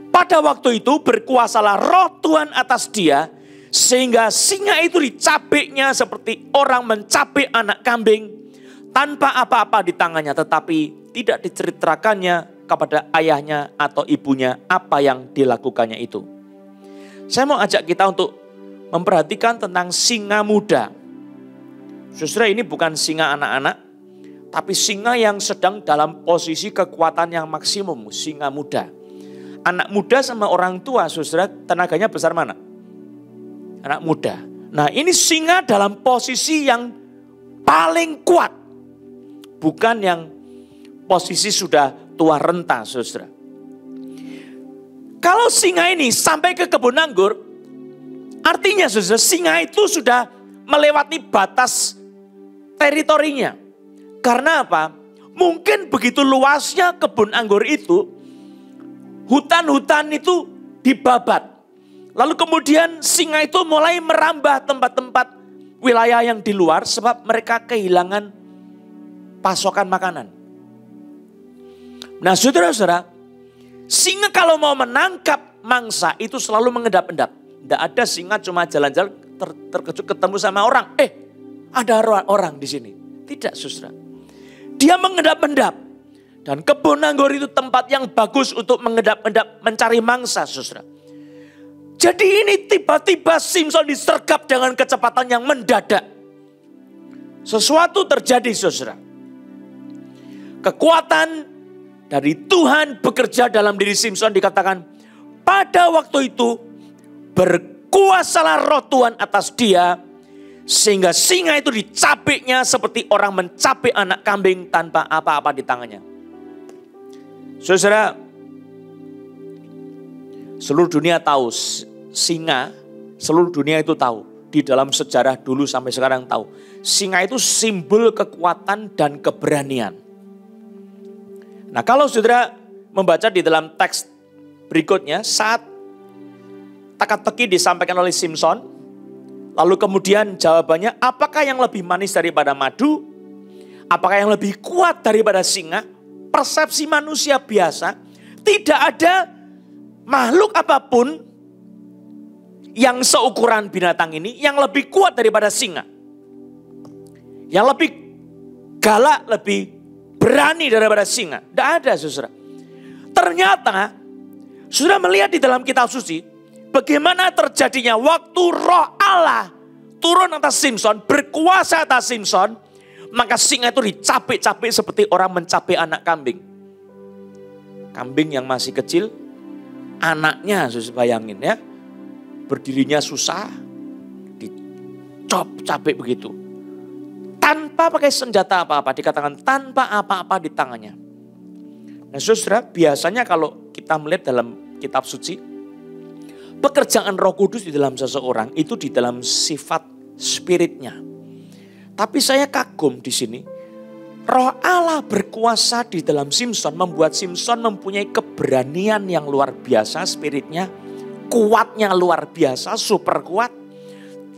Pada waktu itu berkuasalah roh Tuhan atas dia, sehingga singa itu dicabiknya seperti orang mencabik anak kambing. Tanpa apa-apa di tangannya, tetapi tidak diceritakannya kepada ayahnya atau ibunya apa yang dilakukannya itu. Saya mau ajak kita untuk memperhatikan tentang singa muda. Saudara, ini bukan singa anak-anak, tapi singa yang sedang dalam posisi kekuatan yang maksimum, singa muda. Anak muda sama orang tua, saudara, tenaganya besar mana? Anak muda. Nah, ini singa dalam posisi yang paling kuat. Bukan yang posisi sudah tua renta, saudara. Kalau singa ini sampai ke kebun anggur, artinya saudara, singa itu sudah melewati batas teritorinya. Karena apa? Mungkin begitu luasnya kebun anggur itu, hutan-hutan itu dibabat. Lalu kemudian singa itu mulai merambah tempat-tempat wilayah yang di luar sebab mereka kehilangan pasokan makanan. Nah saudara-saudara, singa kalau mau menangkap mangsa itu selalu mengendap-endap. Tidak ada singa cuma jalan-jalan terkejut ketemu sama orang. Ada orang di sini. Tidak saudara. Dia mengendap-endap. Dan kebun anggur itu tempat yang bagus untuk mengendap-endap mencari mangsa saudara. Jadi ini tiba-tiba Simson disergap dengan kecepatan yang mendadak. Sesuatu terjadi saudara. Kekuatan dari Tuhan bekerja dalam diri Simson, dikatakan pada waktu itu berkuasalah roh Tuhan atas dia. Sehingga singa itu dicapiknya seperti orang mencapik anak kambing tanpa apa-apa di tangannya. Saudara, seluruh dunia tahu singa, seluruh dunia itu tahu. Di dalam sejarah dulu sampai sekarang tahu. Singa itu simbol kekuatan dan keberanian. Nah kalau saudara membaca di dalam teks berikutnya, saat teka-teki disampaikan oleh Simson, lalu kemudian jawabannya, apakah yang lebih manis daripada madu? Apakah yang lebih kuat daripada singa? Persepsi manusia biasa, tidak ada makhluk apapun yang seukuran binatang ini yang lebih kuat daripada singa. Yang lebih galak, lebih berani daripada singa. Tidak ada saudara. Ternyata sudah melihat di dalam kitab suci bagaimana terjadinya waktu roh Allah turun atas Simson, berkuasa atas Simson, maka singa itu dicapik-capik seperti orang mencapik anak kambing. Kambing yang masih kecil, anaknya susah bayangin ya, berdirinya susah, dicap-capik begitu. Tanpa pakai senjata apa-apa, dikatakan tanpa apa-apa di tangannya. Nah saudara, biasanya kalau kita melihat dalam kitab suci, pekerjaan Roh Kudus di dalam seseorang itu di dalam sifat spiritnya. Tapi saya kagum di sini, Roh Allah berkuasa di dalam Simson, membuat Simson mempunyai keberanian yang luar biasa spiritnya, kuatnya luar biasa, super kuat,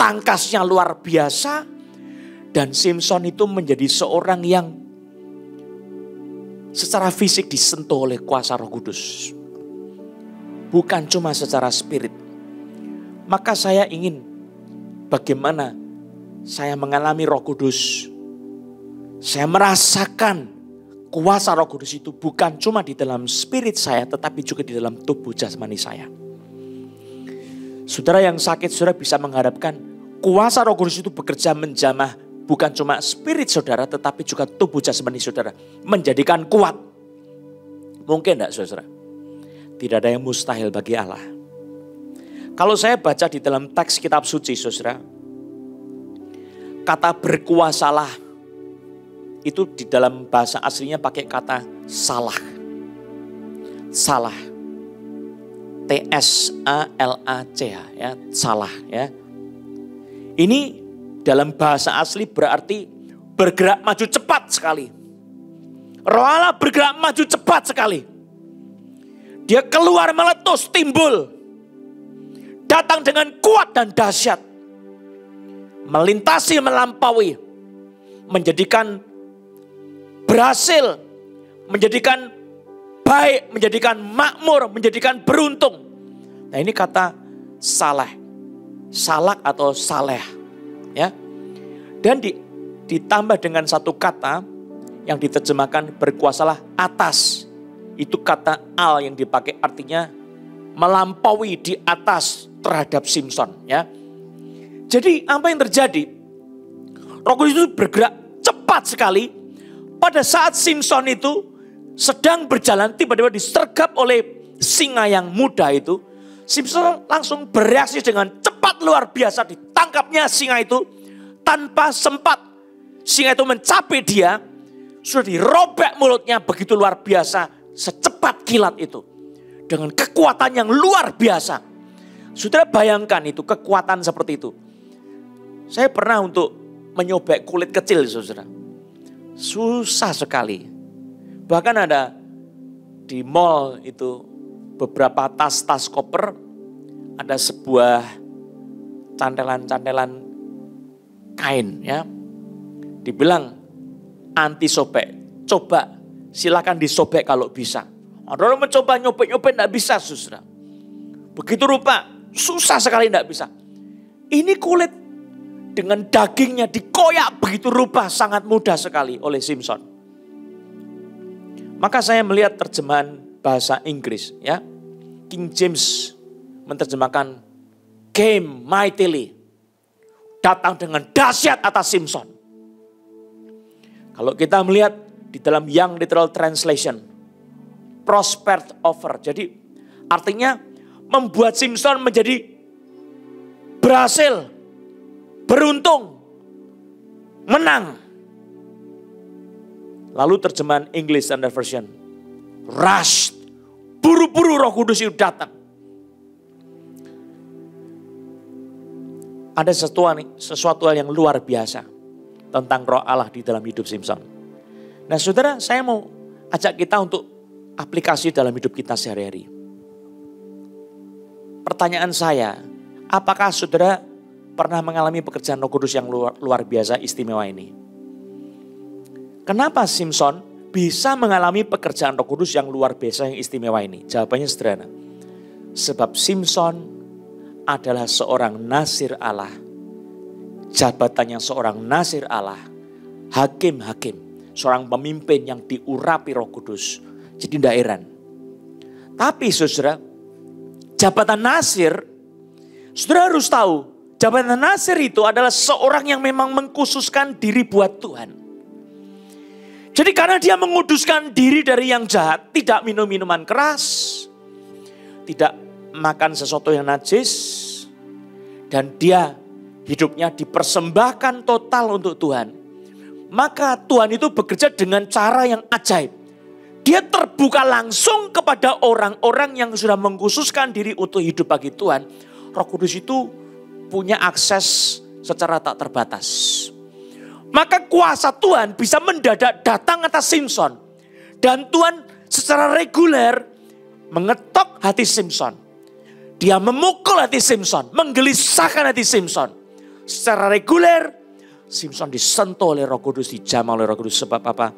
tangkasnya luar biasa. Dan Simson itu menjadi seorang yang secara fisik disentuh oleh kuasa Roh Kudus. Bukan cuma secara spirit. Maka saya ingin bagaimana saya mengalami Roh Kudus. Saya merasakan kuasa Roh Kudus itu bukan cuma di dalam spirit saya, tetapi juga di dalam tubuh jasmani saya. Saudara yang sakit, saudara bisa mengharapkan kuasa Roh Kudus itu bekerja menjamah bukan cuma spirit saudara, tetapi juga tubuh jasmani saudara. Menjadikan kuat. Mungkin enggak saudara? Tidak ada yang mustahil bagi Allah. Kalau saya baca di dalam teks kitab suci saudara, kata berkuasalah itu di dalam bahasa aslinya pakai kata salah. Salah. T-S-A-L-A-C-H ya, salah ya. Ini dalam bahasa asli berarti bergerak maju cepat sekali. Roh Allah bergerak maju cepat sekali. Dia keluar meletus, timbul. Datang dengan kuat dan dahsyat. Melintasi, melampaui. Menjadikan berhasil. Menjadikan baik, menjadikan makmur, menjadikan beruntung. Nah ini kata salah. Salak atau saleh. Ya, dan ditambah dengan satu kata yang diterjemahkan berkuasalah atas. Itu kata al yang dipakai artinya melampaui, di atas terhadap Simson. Ya, jadi apa yang terjadi? Roh Kudus itu bergerak cepat sekali. Pada saat Simson itu sedang berjalan, tiba-tiba disergap oleh singa yang muda itu. Simson langsung bereaksi dengan cepat luar biasa, ditangkapnya singa itu tanpa sempat singa itu mencapik dia, sudah dirobek mulutnya begitu luar biasa, secepat kilat itu. dengan kekuatan yang luar biasa. Saudara bayangkan itu, kekuatan seperti itu. Saya pernah untuk menyobek kulit kecil, saudara. Susah sekali. Bahkan ada di mall itu beberapa tas-tas koper, ada sebuah cantelan-cantelan kain ya. Dibilang anti sobek. Coba silakan disobek kalau bisa. Ada orang mencoba nyobek-nyobek tidak bisa, saudara. Begitu rupa, susah sekali tidak bisa. Ini kulit dengan dagingnya dikoyak begitu rupa, sangat mudah sekali oleh Simpson. Maka saya melihat terjemahan bahasa Inggris ya. King James menerjemahkan came mightily. Datang dengan dahsyat atas Simpson. Kalau kita melihat di dalam Young Literal Translation, prospered over. Jadi artinya membuat Simpson menjadi berhasil, beruntung, menang. Lalu terjemahan English Standard Version, rushed, buru-buru Roh Kudus itu datang. Ada sesuatu hal yang luar biasa tentang Roh Allah di dalam hidup Simpson. Nah saudara, saya mau ajak kita untuk aplikasi dalam hidup kita sehari-hari. Pertanyaan saya, apakah saudara pernah mengalami pekerjaan Roh Kudus yang luar biasa istimewa ini? Kenapa Simpson bisa mengalami pekerjaan Roh Kudus yang luar biasa yang istimewa ini? Jawabannya sederhana. Sebab Simpson adalah seorang nasir Allah. Jabatannya seorang nasir Allah. Hakim-hakim. Seorang pemimpin yang diurapi Roh Kudus. Jadi tidak heran. Tapi saudara, jabatan nasir, saudara harus tahu, jabatan nasir itu adalah seorang yang memang mengkhususkan diri buat Tuhan. Jadi karena dia menguduskan diri dari yang jahat, tidak minum minuman keras, tidak makan sesuatu yang najis, dan dia hidupnya dipersembahkan total untuk Tuhan. Maka Tuhan itu bekerja dengan cara yang ajaib. Dia terbuka langsung kepada orang-orang yang sudah mengkhususkan diri untuk hidup bagi Tuhan. Roh Kudus itu punya akses secara tak terbatas. Maka kuasa Tuhan bisa mendadak datang atas Simpson. Dan Tuhan secara reguler mengetok hati Simpson. Dia memukul hati Simpson, menggelisahkan hati Simpson. Secara reguler, Simpson disentuh oleh Roh Kudus, dijamah oleh Roh Kudus. Sebab apa?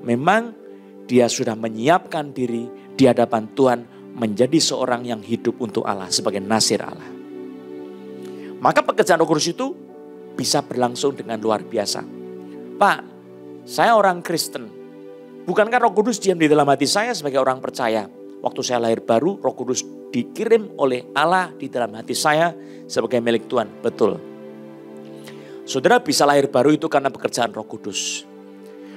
Memang dia sudah menyiapkan diri di hadapan Tuhan menjadi seorang yang hidup untuk Allah sebagai nasir Allah. Maka pekerjaan Roh Kudus itu bisa berlangsung dengan luar biasa. Pak, saya orang Kristen. Bukankah Roh Kudus diam di dalam hati saya sebagai orang percaya? Waktu saya lahir baru, Roh Kudus dikirim oleh Allah di dalam hati saya sebagai milik Tuhan. Betul. Saudara bisa lahir baru itu karena pekerjaan Roh Kudus.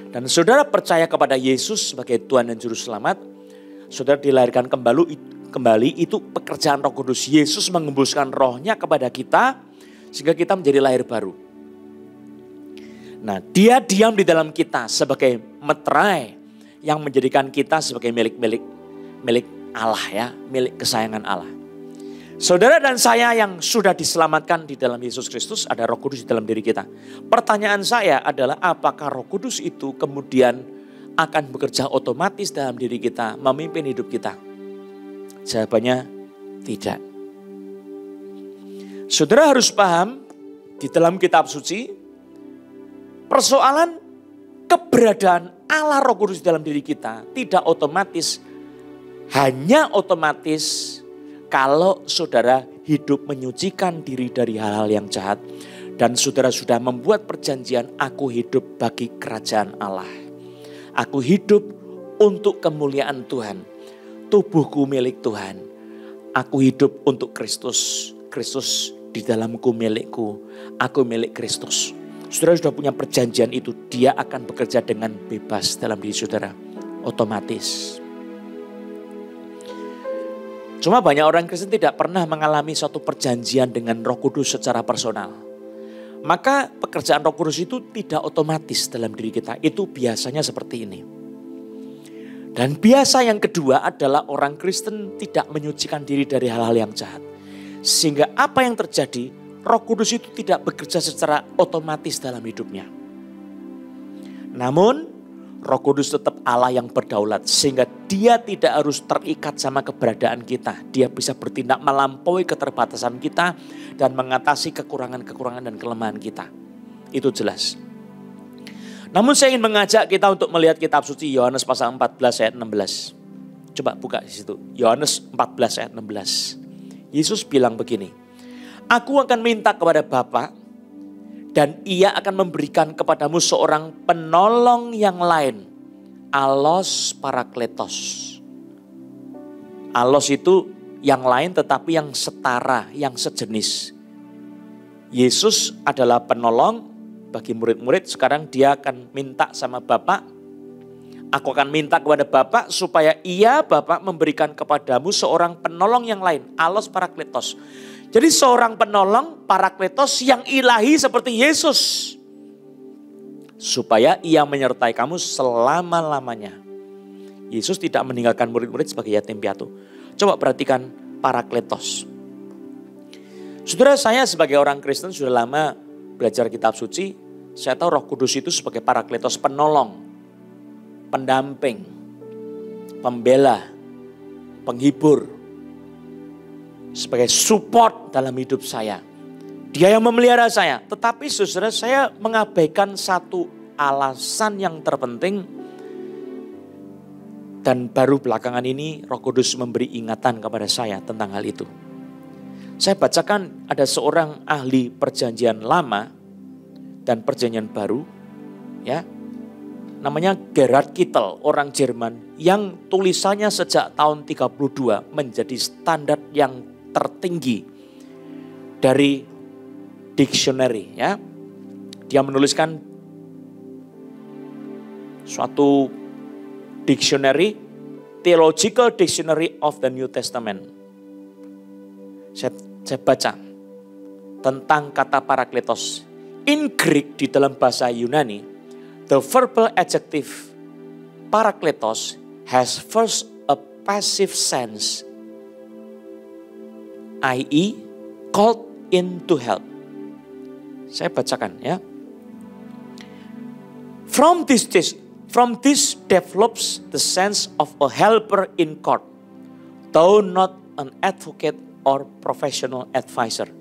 Dan saudara percaya kepada Yesus sebagai Tuhan dan Juru Selamat. Saudara dilahirkan kembali itu pekerjaan Roh Kudus. Yesus mengembuskan rohnya kepada kita sehingga kita menjadi lahir baru. Nah, dia diam di dalam kita sebagai meterai yang menjadikan kita sebagai milik Allah ya, milik kesayangan Allah. Saudara dan saya yang sudah diselamatkan di dalam Yesus Kristus, ada Roh Kudus di dalam diri kita. Pertanyaan saya adalah apakah Roh Kudus itu kemudian akan bekerja otomatis dalam diri kita, memimpin hidup kita? Jawabannya tidak. Saudara harus paham di dalam kitab suci, persoalan keberadaan Allah Roh Kudus dalam diri kita tidak otomatis, hanya otomatis kalau saudara hidup menyucikan diri dari hal-hal yang jahat. Dan saudara sudah membuat perjanjian, aku hidup bagi kerajaan Allah. Aku hidup untuk kemuliaan Tuhan. Tubuhku milik Tuhan. Aku hidup untuk Kristus. Kristus di dalamku milikku. Aku milik Kristus. Saudara sudah punya perjanjian itu, dia akan bekerja dengan bebas dalam diri saudara. Otomatis. Cuma banyak orang Kristen tidak pernah mengalami suatu perjanjian dengan Roh Kudus secara personal. Maka pekerjaan Roh Kudus itu tidak otomatis dalam diri kita. Itu biasanya seperti ini. Dan biasa yang kedua adalah orang Kristen tidak menyucikan diri dari hal-hal yang jahat. Sehingga apa yang terjadi, Roh Kudus itu tidak bekerja secara otomatis dalam hidupnya. Namun Roh Kudus tetap Allah yang berdaulat sehingga dia tidak harus terikat sama keberadaan kita. Dia bisa bertindak melampaui keterbatasan kita dan mengatasi kekurangan-kekurangan dan kelemahan kita. Itu jelas. Namun saya ingin mengajak kita untuk melihat kitab suci Yohanes pasal 14 ayat 16. Coba buka di situ. Yohanes 14 ayat 16. Yesus bilang begini. Aku akan minta kepada Bapa dan ia akan memberikan kepadamu seorang penolong yang lain. Allos Parakletos. Allos itu yang lain tetapi yang setara, yang sejenis. Yesus adalah penolong bagi murid-murid. Sekarang dia akan minta sama Bapa. Aku akan minta kepada Bapa supaya ia Bapa memberikan kepadamu seorang penolong yang lain. Allos Parakletos. Jadi seorang penolong Parakletos yang ilahi seperti Yesus. Supaya ia menyertai kamu selama-lamanya. Yesus tidak meninggalkan murid-murid sebagai yatim piatu. Coba perhatikan Parakletos. Saudara, saya sebagai orang Kristen sudah lama belajar kitab suci. Saya tahu Roh Kudus itu sebagai Parakletos, penolong, pendamping, pembela, penghibur. Sebagai support dalam hidup saya. Dia yang memelihara saya. Tetapi saudara, saya mengabaikan satu alasan yang terpenting. Dan baru belakangan ini Roh Kudus memberi ingatan kepada saya tentang hal itu. Saya bacakan ada seorang ahli perjanjian lama dan perjanjian baru. Ya, namanya Gerhard Kittel, orang Jerman. Yang tulisannya sejak tahun 32 menjadi standar yang tertinggi dari dictionary, ya. Dia menuliskan suatu dictionary, Theological Dictionary of the New Testament. Saya baca tentang kata Parakletos. In Greek, di dalam bahasa Yunani, the verbal adjective Parakletos has first a passive sense, i.e. called in to help. Saya bacakan ya. From this develops the sense of a helper in court, though not an advocate or professional advisor.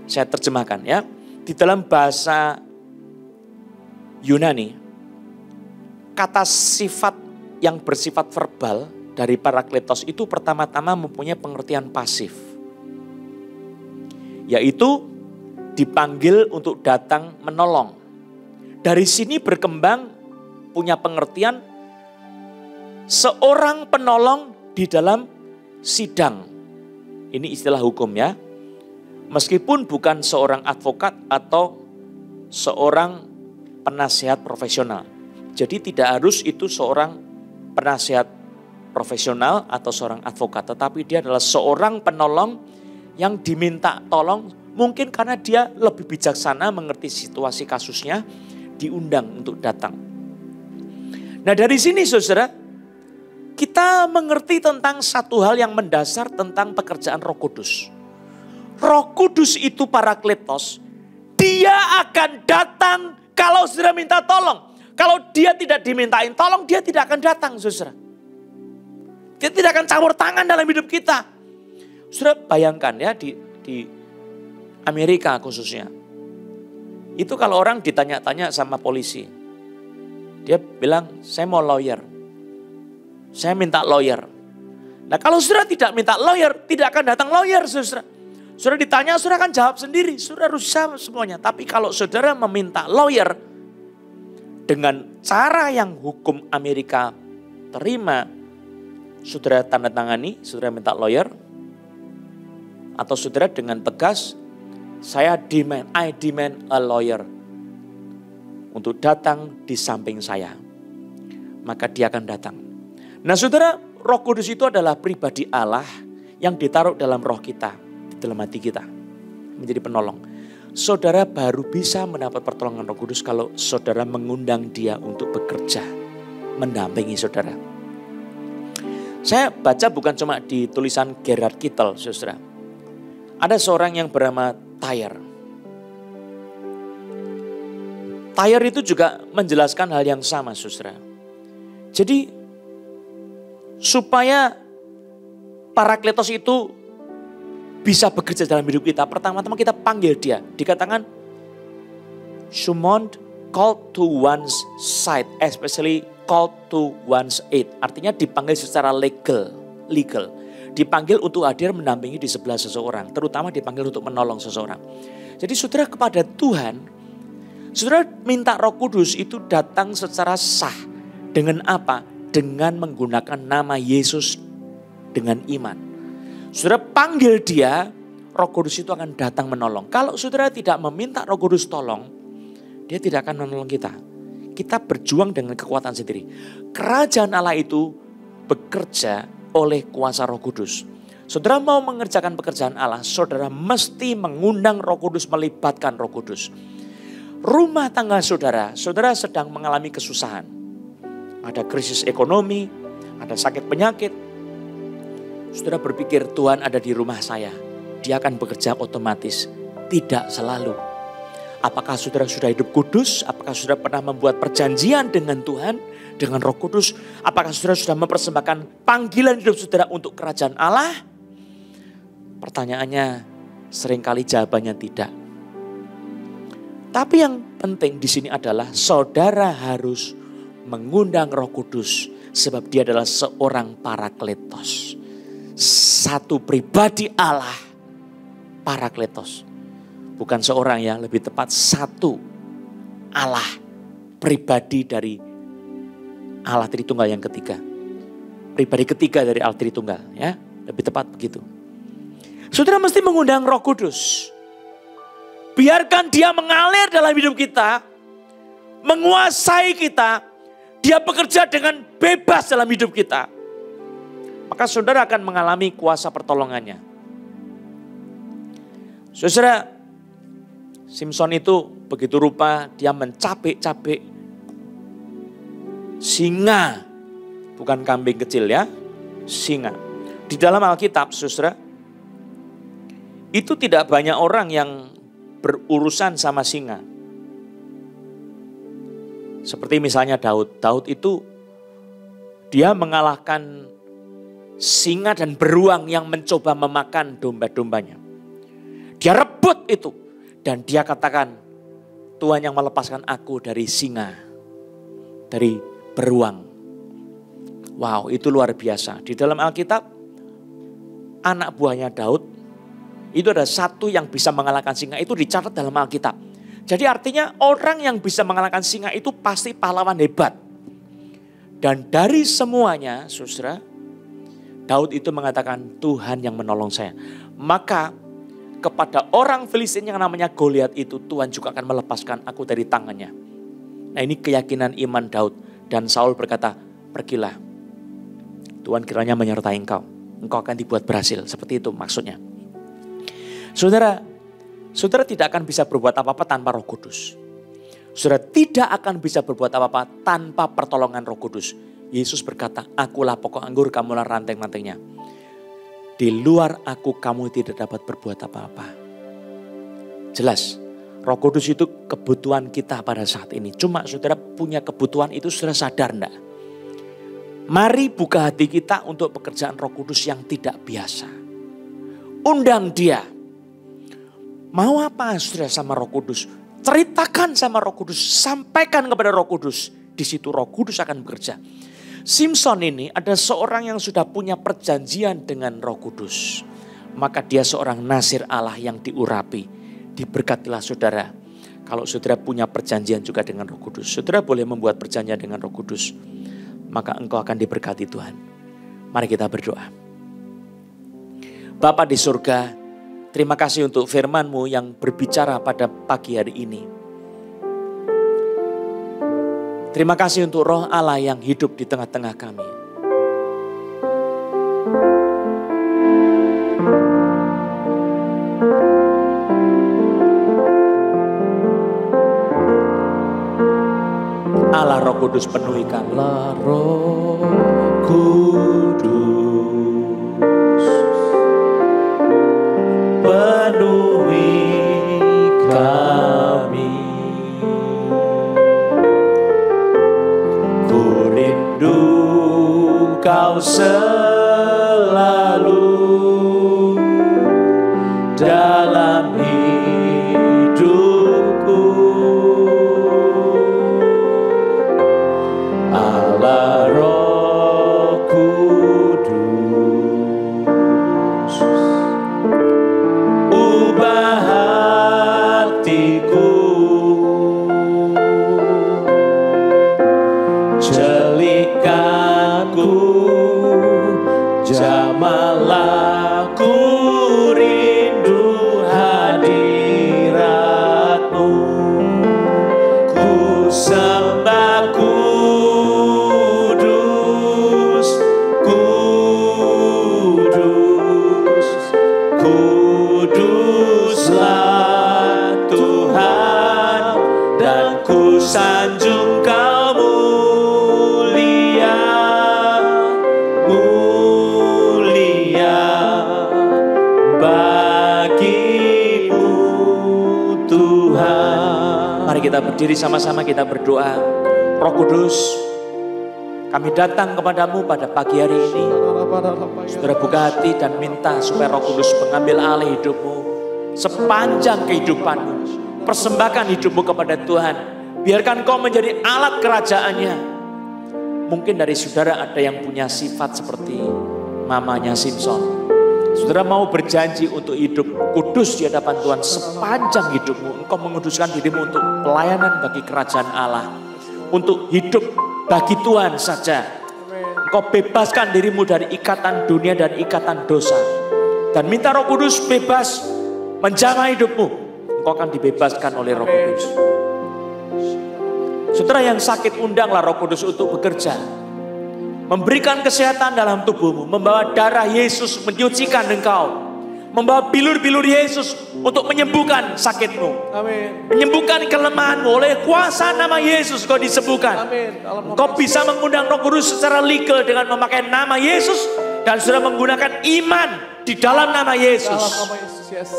Saya terjemahkan ya. Di dalam bahasa Yunani, kata sifat yang bersifat verbal dari Parakletos itu pertama-tama mempunyai pengertian pasif. Yaitu dipanggil untuk datang menolong. Dari sini berkembang punya pengertian seorang penolong di dalam sidang. Ini istilah hukum ya. Meskipun bukan seorang advokat atau seorang penasihat profesional. Jadi tidak harus itu seorang penasihat profesional atau seorang advokat. Tetapi dia adalah seorang penolong yang diminta tolong, mungkin karena dia lebih bijaksana mengerti situasi kasusnya, diundang untuk datang. Nah dari sini saudara, kita mengerti tentang satu hal yang mendasar tentang pekerjaan Roh Kudus. Roh Kudus itu Parakletos, dia akan datang kalau saudara minta tolong. Kalau dia tidak dimintain tolong, dia tidak akan datang saudara. Dia tidak akan campur tangan dalam hidup kita. Saudara bayangkan ya di Amerika khususnya. Itu kalau orang ditanya-tanya sama polisi. Dia bilang, saya mau lawyer. Saya minta lawyer. Nah kalau saudara tidak minta lawyer, tidak akan datang lawyer saudara. Saudara ditanya, saudara akan jawab sendiri. Saudara harus sama semuanya. Tapi kalau saudara meminta lawyer dengan cara yang hukum Amerika terima, saudara tanda tangani, saudara minta lawyer. Atau saudara dengan tegas, I demand a lawyer untuk datang di samping saya. Maka dia akan datang. Nah saudara, Roh Kudus itu adalah pribadi Allah yang ditaruh dalam roh kita, di dalam hati kita. Menjadi penolong. Saudara baru bisa mendapat pertolongan Roh Kudus kalau saudara mengundang dia untuk bekerja, mendampingi saudara. Saya baca bukan cuma di tulisan Gerhard Kittel, saudara. Ada seorang yang bernama Thayer. Thayer itu juga menjelaskan hal yang sama, saudara. Jadi supaya Parakletos itu bisa bekerja dalam hidup kita, pertama-tama kita panggil dia. Dikatakan summoned, called to one's side, especially called to one's aid. Artinya dipanggil secara legal. Dipanggil untuk hadir mendampingi di sebelah seseorang, terutama dipanggil untuk menolong seseorang. Jadi saudara, kepada Tuhan, saudara minta Roh Kudus itu datang secara sah. Dengan apa? Dengan menggunakan nama Yesus dengan iman. Saudara panggil dia, Roh Kudus itu akan datang menolong. Kalau saudara tidak meminta Roh Kudus tolong, dia tidak akan menolong kita. Kita berjuang dengan kekuatan sendiri. Kerajaan Allah itu bekerja oleh kuasa Roh Kudus. Saudara mau mengerjakan pekerjaan Allah, saudara mesti mengundang Roh Kudus, melibatkan Roh Kudus. Rumah tangga saudara, saudara sedang mengalami kesusahan. Ada krisis ekonomi, ada sakit penyakit. Saudara berpikir Tuhan ada di rumah saya, dia akan bekerja otomatis. Tidak selalu. Apakah saudara sudah hidup kudus? Apakah saudara pernah membuat perjanjian dengan Tuhan, dengan Roh Kudus? Apakah saudara sudah mempersembahkan panggilan hidup saudara untuk kerajaan Allah? Pertanyaannya seringkali jawabannya tidak. Tapi yang penting di sini adalah saudara harus mengundang Roh Kudus, sebab dia adalah seorang Parakletos. Satu pribadi Allah, Parakletos. Bukan seorang ya, lebih tepat satu Allah, pribadi dari Allah Tritunggal yang ketiga. Pribadi ketiga dari Allah Tritunggal, ya, lebih tepat begitu. Saudara mesti mengundang Roh Kudus. Biarkan dia mengalir dalam hidup kita, menguasai kita, dia bekerja dengan bebas dalam hidup kita. Maka saudara akan mengalami kuasa pertolongannya. Saudara, Simpson itu begitu rupa dia mencapik-capik singa. Bukan kambing kecil ya, singa. Di dalam Alkitab saudara, itu tidak banyak orang yang berurusan sama singa. Seperti misalnya Daud. Daud itu dia mengalahkan singa dan beruang yang mencoba memakan domba-dombanya. Dia rebut itu. Dan dia katakan, Tuhan yang melepaskan aku dari singa, dari beruang. Wow, itu luar biasa. Di dalam Alkitab, anak buahnya Daud, itu ada satu yang bisa mengalahkan singa. Itu dicatat dalam Alkitab. Jadi artinya orang yang bisa mengalahkan singa itu pasti pahlawan hebat. Dan dari semuanya, saudara, Daud itu mengatakan Tuhan yang menolong saya. Maka kepada orang Filistin yang namanya Goliat itu Tuhan juga akan melepaskan aku dari tangannya. Nah ini keyakinan iman Daud. Dan Saul berkata, pergilah. Tuhan kiranya menyertai engkau. Engkau akan dibuat berhasil. Seperti itu maksudnya. Saudara, saudara tidak akan bisa berbuat apa-apa tanpa Roh Kudus. Saudara tidak akan bisa berbuat apa-apa tanpa pertolongan Roh Kudus. Yesus berkata, akulah pokok anggur, kamulah ranting-rantingnya. Di luar aku kamu tidak dapat berbuat apa-apa. Jelas, Roh Kudus itu kebutuhan kita pada saat ini. Cuma saudara punya kebutuhan itu, saudara sadar enggak? Mari buka hati kita untuk pekerjaan Roh Kudus yang tidak biasa. Undang dia. Mau apa saudara sama Roh Kudus? Ceritakan sama Roh Kudus, sampaikan kepada Roh Kudus. Di situ Roh Kudus akan bekerja. Simpson ini ada seorang yang sudah punya perjanjian dengan Roh Kudus. Maka dia seorang nasir Allah yang diurapi. Diberkatilah saudara. Kalau saudara punya perjanjian juga dengan Roh Kudus. Saudara boleh membuat perjanjian dengan Roh Kudus. Maka engkau akan diberkati Tuhan. Mari kita berdoa. Bapa di surga, terima kasih untuk firman-Mu yang berbicara pada pagi hari ini. Terima kasih untuk Roh Allah yang hidup di tengah-tengah kami. Allah Roh Kudus penuhi kami. Allah Roh Kudus, penuhi kami. Ku rindu Kau selalu dalam hidupku. Allah Roh Kudus, ubah hatiku, celikkanku, jamahlah ku rindu hadirat-Mu. Ku sembah Kudus, Kudus, Kuduslah Tuhan, dan ku sanjung Kau mulia, mulia bagi-Mu Tuhan. Mari kita berdiri sama-sama, kita berdoa. Roh Kudus, kami datang kepadamu pada pagi hari ini. Saudara buka hati dan minta supaya Roh Kudus mengambil alih hidupmu sepanjang kehidupanmu. Persembahkan hidupmu kepada Tuhan. Biarkan kau menjadi alat kerajaannya. Mungkin dari saudara ada yang punya sifat seperti mamanya Simpson. Saudara mau berjanji untuk hidup kudus di hadapan Tuhan sepanjang hidupmu. Engkau menguduskan dirimu untuk pelayanan bagi kerajaan Allah. Untuk hidup bagi Tuhan saja. Engkau bebaskan dirimu dari ikatan dunia dan ikatan dosa. Dan minta Roh Kudus bebas menjamah hidupmu. Engkau akan dibebaskan oleh Roh Kudus. Saudara yang sakit, undanglah Roh Kudus untuk bekerja. Memberikan kesehatan dalam tubuhmu. Membawa darah Yesus menyucikan engkau. Membawa bilur-bilur Yesus untuk menyembuhkan sakitmu. Amin. Menyembuhkan kelemahanmu. Oleh kuasa nama Yesus kau disembuhkan. Amin. Kau bisa mengundang Roh Kudus secara legal dengan memakai nama Yesus. Dan sudah menggunakan iman di dalam nama Yesus. Dalam nama Yesus, yes.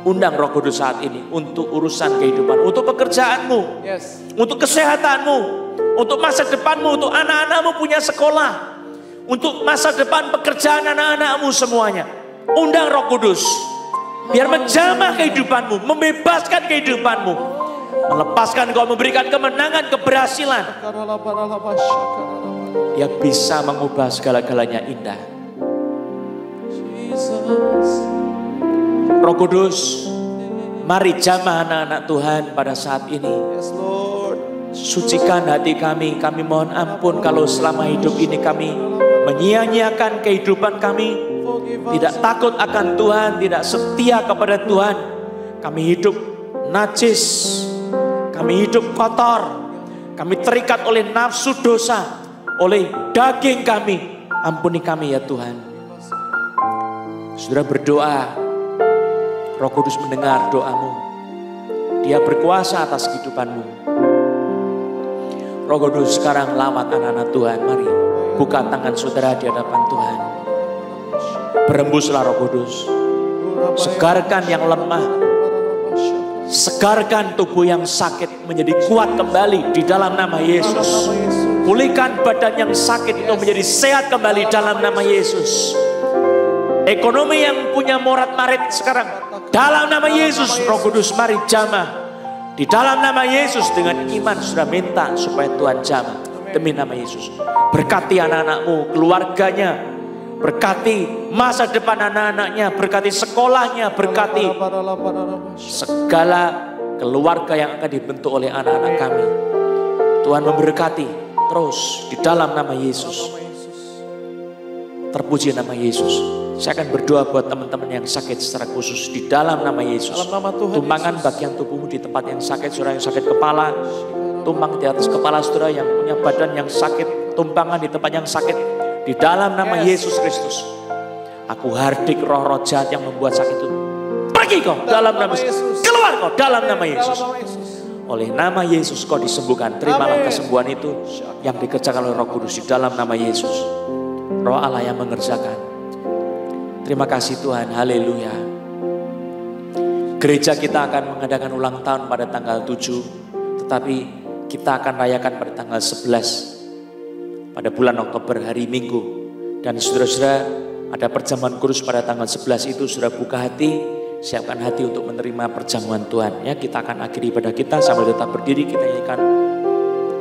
Undang Roh Kudus saat ini untuk urusan kehidupan, untuk pekerjaanmu, Yes. untuk kesehatanmu, untuk masa depanmu, untuk anak-anakmu punya sekolah, untuk masa depan pekerjaan anak-anakmu semuanya. Undang Roh Kudus biar menjamah kehidupanmu, membebaskan kehidupanmu, melepaskan kau, memberikan kemenangan, keberhasilan. Dia bisa mengubah segala-galanya indah. Roh Kudus, mari jamah anak-anak Tuhan pada saat ini. Yes, Lord. Sucikan hati kami. Kami mohon ampun kalau selama hidup ini kami menyia-nyiakan kehidupan kami. Tidak takut akan Tuhan, tidak setia kepada Tuhan. Kami hidup najis. Kami hidup kotor. Kami terikat oleh nafsu dosa, oleh daging kami. Ampuni kami ya Tuhan. Saudara berdoa, Roh Kudus mendengar doamu. Dia berkuasa atas kehidupanmu. Roh Kudus sekarang lawat anak-anak Tuhan. Mari buka tangan saudara di hadapan Tuhan. Berembuslah Roh Kudus. Segarkan yang lemah. Segarkan tubuh yang sakit menjadi kuat kembali di dalam nama Yesus. Pulihkan badan yang sakit itu menjadi sehat kembali dalam nama Yesus. Ekonomi yang punya morat-marit sekarang dalam nama Yesus. Roh Kudus mari jamah di dalam nama Yesus. Dengan iman sudah minta supaya Tuhan jamah demi nama Yesus. Berkati anak-anakmu, keluarganya, berkati masa depan anak-anaknya, berkati sekolahnya, berkati segala keluarga yang akan dibentuk oleh anak-anak kami. Tuhan memberkati terus di dalam nama Yesus. Terpuji nama Yesus. Saya akan berdoa buat teman-teman yang sakit secara khusus di dalam nama Yesus. Tumpangan bagian tubuhmu di tempat yang sakit, saudara yang sakit kepala, tumpang di atas kepala saudara yang punya badan yang sakit, tumpangan di tempat yang sakit di dalam nama Yesus Kristus. Aku hardik roh-roh jahat yang membuat sakit itu. Pergi kau dalam nama Yesus. Keluar kau dalam nama Yesus. Oleh nama Yesus kau disembuhkan. Terimalah Amin. kesembuhan itu yang dikerjakan oleh Roh Kudus di dalam nama Yesus. Roh Allah yang mengerjakan. Terima kasih Tuhan, haleluya. Gereja kita akan mengadakan ulang tahun pada tanggal 7. Tetapi kita akan rayakan pada tanggal 11. Pada bulan Oktober hari Minggu. Dan saudara-saudara ada perjamuan kudus pada tanggal 11 itu. Saudara buka hati. Siapkan hati untuk menerima perjamuan Tuhan. Ya, kita akan akhiri ibadah kita sambil tetap berdiri. Kita nyanyikan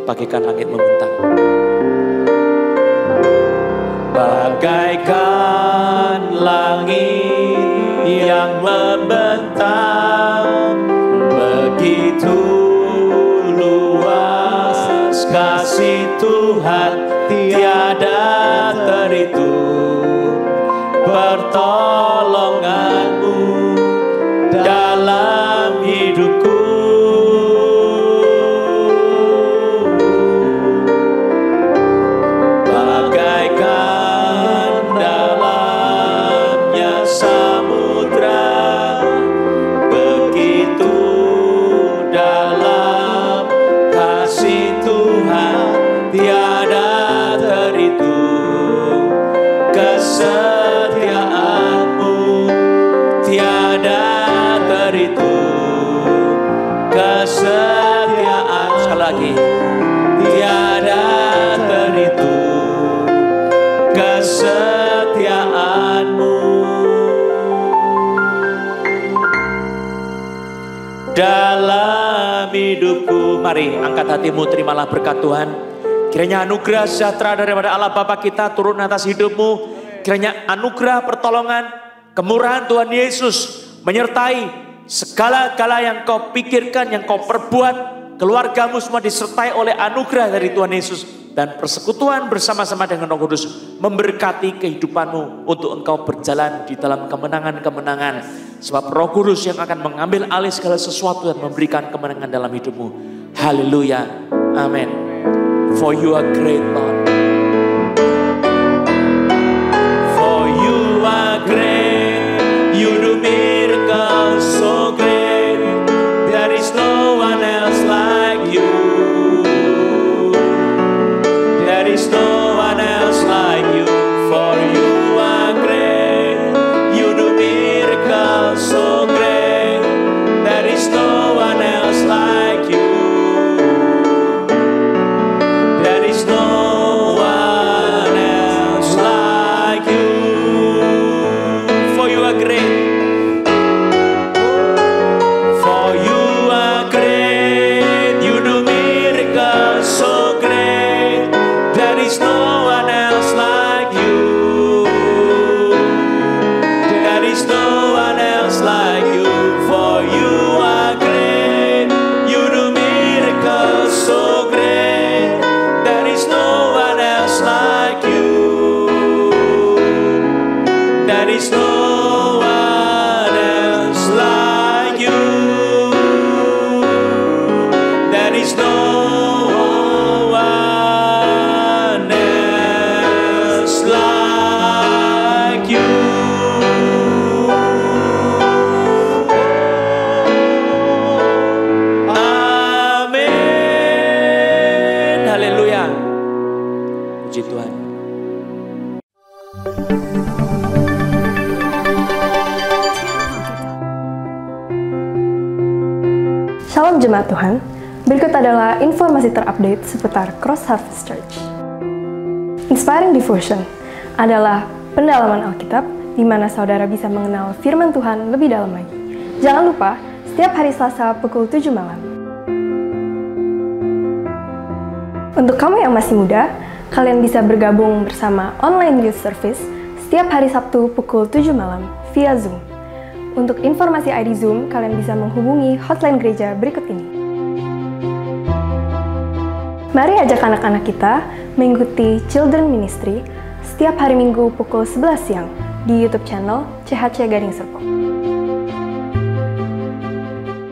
bagaikan langit membentang. Bagaikan langit yang membentang, begitu luas kasih Tuhan, tiada terhitung pertolonganmu dalam hidupku. Bagaikan dalamnya samudra, begitu dalam kasih Tuhan, tiada terhitung kesetiaanmu, tiada terhitung kesetiaan. Sekali lagi. Tiada terhitung kesetiaanmu dalam hidupku. Mari angkat hatimu, terimalah berkat Tuhan. Kiranya anugerah sejahtera daripada Allah Bapa kita turun atas hidupmu. Kiranya anugerah pertolongan, kemurahan Tuhan Yesus menyertai segala-gala yang kau pikirkan, yang kau perbuat. Keluargamu semua disertai oleh anugerah dari Tuhan Yesus. Dan persekutuan bersama-sama dengan Roh Kudus memberkati kehidupanmu untuk engkau berjalan di dalam kemenangan-kemenangan. Sebab Roh Kudus yang akan mengambil alih segala sesuatu dan memberikan kemenangan dalam hidupmu. Haleluya. Amin. For you are great, Lord. For you are great, you do miracles so great, there is no one else like you. There is no one else like you. For you are great, you do miracles so great, there is no one else like you. There is no one else like you. For you are great. For you are great, you do miracles so great, there is no one else like you. There is no one else like you. For you are great, you do miracles so great, there is no one else like you. There is no one else like you. There is no one else like you. Amin. Haleluya. Puji Tuhan. Shalom Jemaat Tuhan, berikut adalah informasi terupdate seputar Cross Harvest Church. Inspiring Devotion adalah pendalaman Alkitab di mana saudara bisa mengenal firman Tuhan lebih dalam lagi. Jangan lupa, setiap hari Selasa pukul 7 malam. Untuk kamu yang masih muda, kalian bisa bergabung bersama online youth service setiap hari Sabtu pukul 7 malam via Zoom. Untuk informasi ID Zoom, kalian bisa menghubungi hotline gereja berikut ini. Mari ajak anak-anak kita mengikuti Children Ministry setiap hari Minggu pukul 11 siang di YouTube channel CHC Gading Serpong.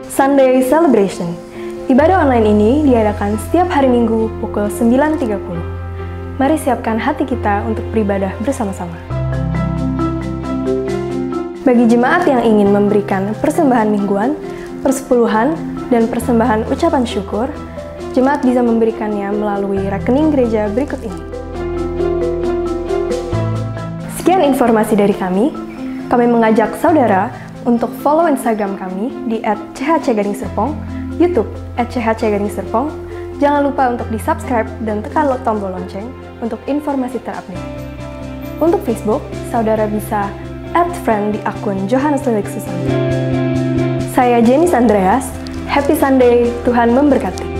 Sunday Celebration. Ibadah online ini diadakan setiap hari Minggu pukul 9.30. Mari siapkan hati kita untuk beribadah bersama-sama. Bagi jemaat yang ingin memberikan persembahan mingguan, persepuluhan, dan persembahan ucapan syukur, jemaat bisa memberikannya melalui rekening gereja berikut ini. Sekian informasi dari kami. Kami mengajak saudara untuk follow Instagram kami di @chc_serpong, YouTube @chc_serpong. Jangan lupa untuk di-subscribe dan tekan tombol lonceng untuk informasi terupdate. Untuk Facebook, saudara bisa add friend di akun Johannes Lilik Susanto. Saya Jenis Andreas. Happy Sunday, Tuhan memberkati.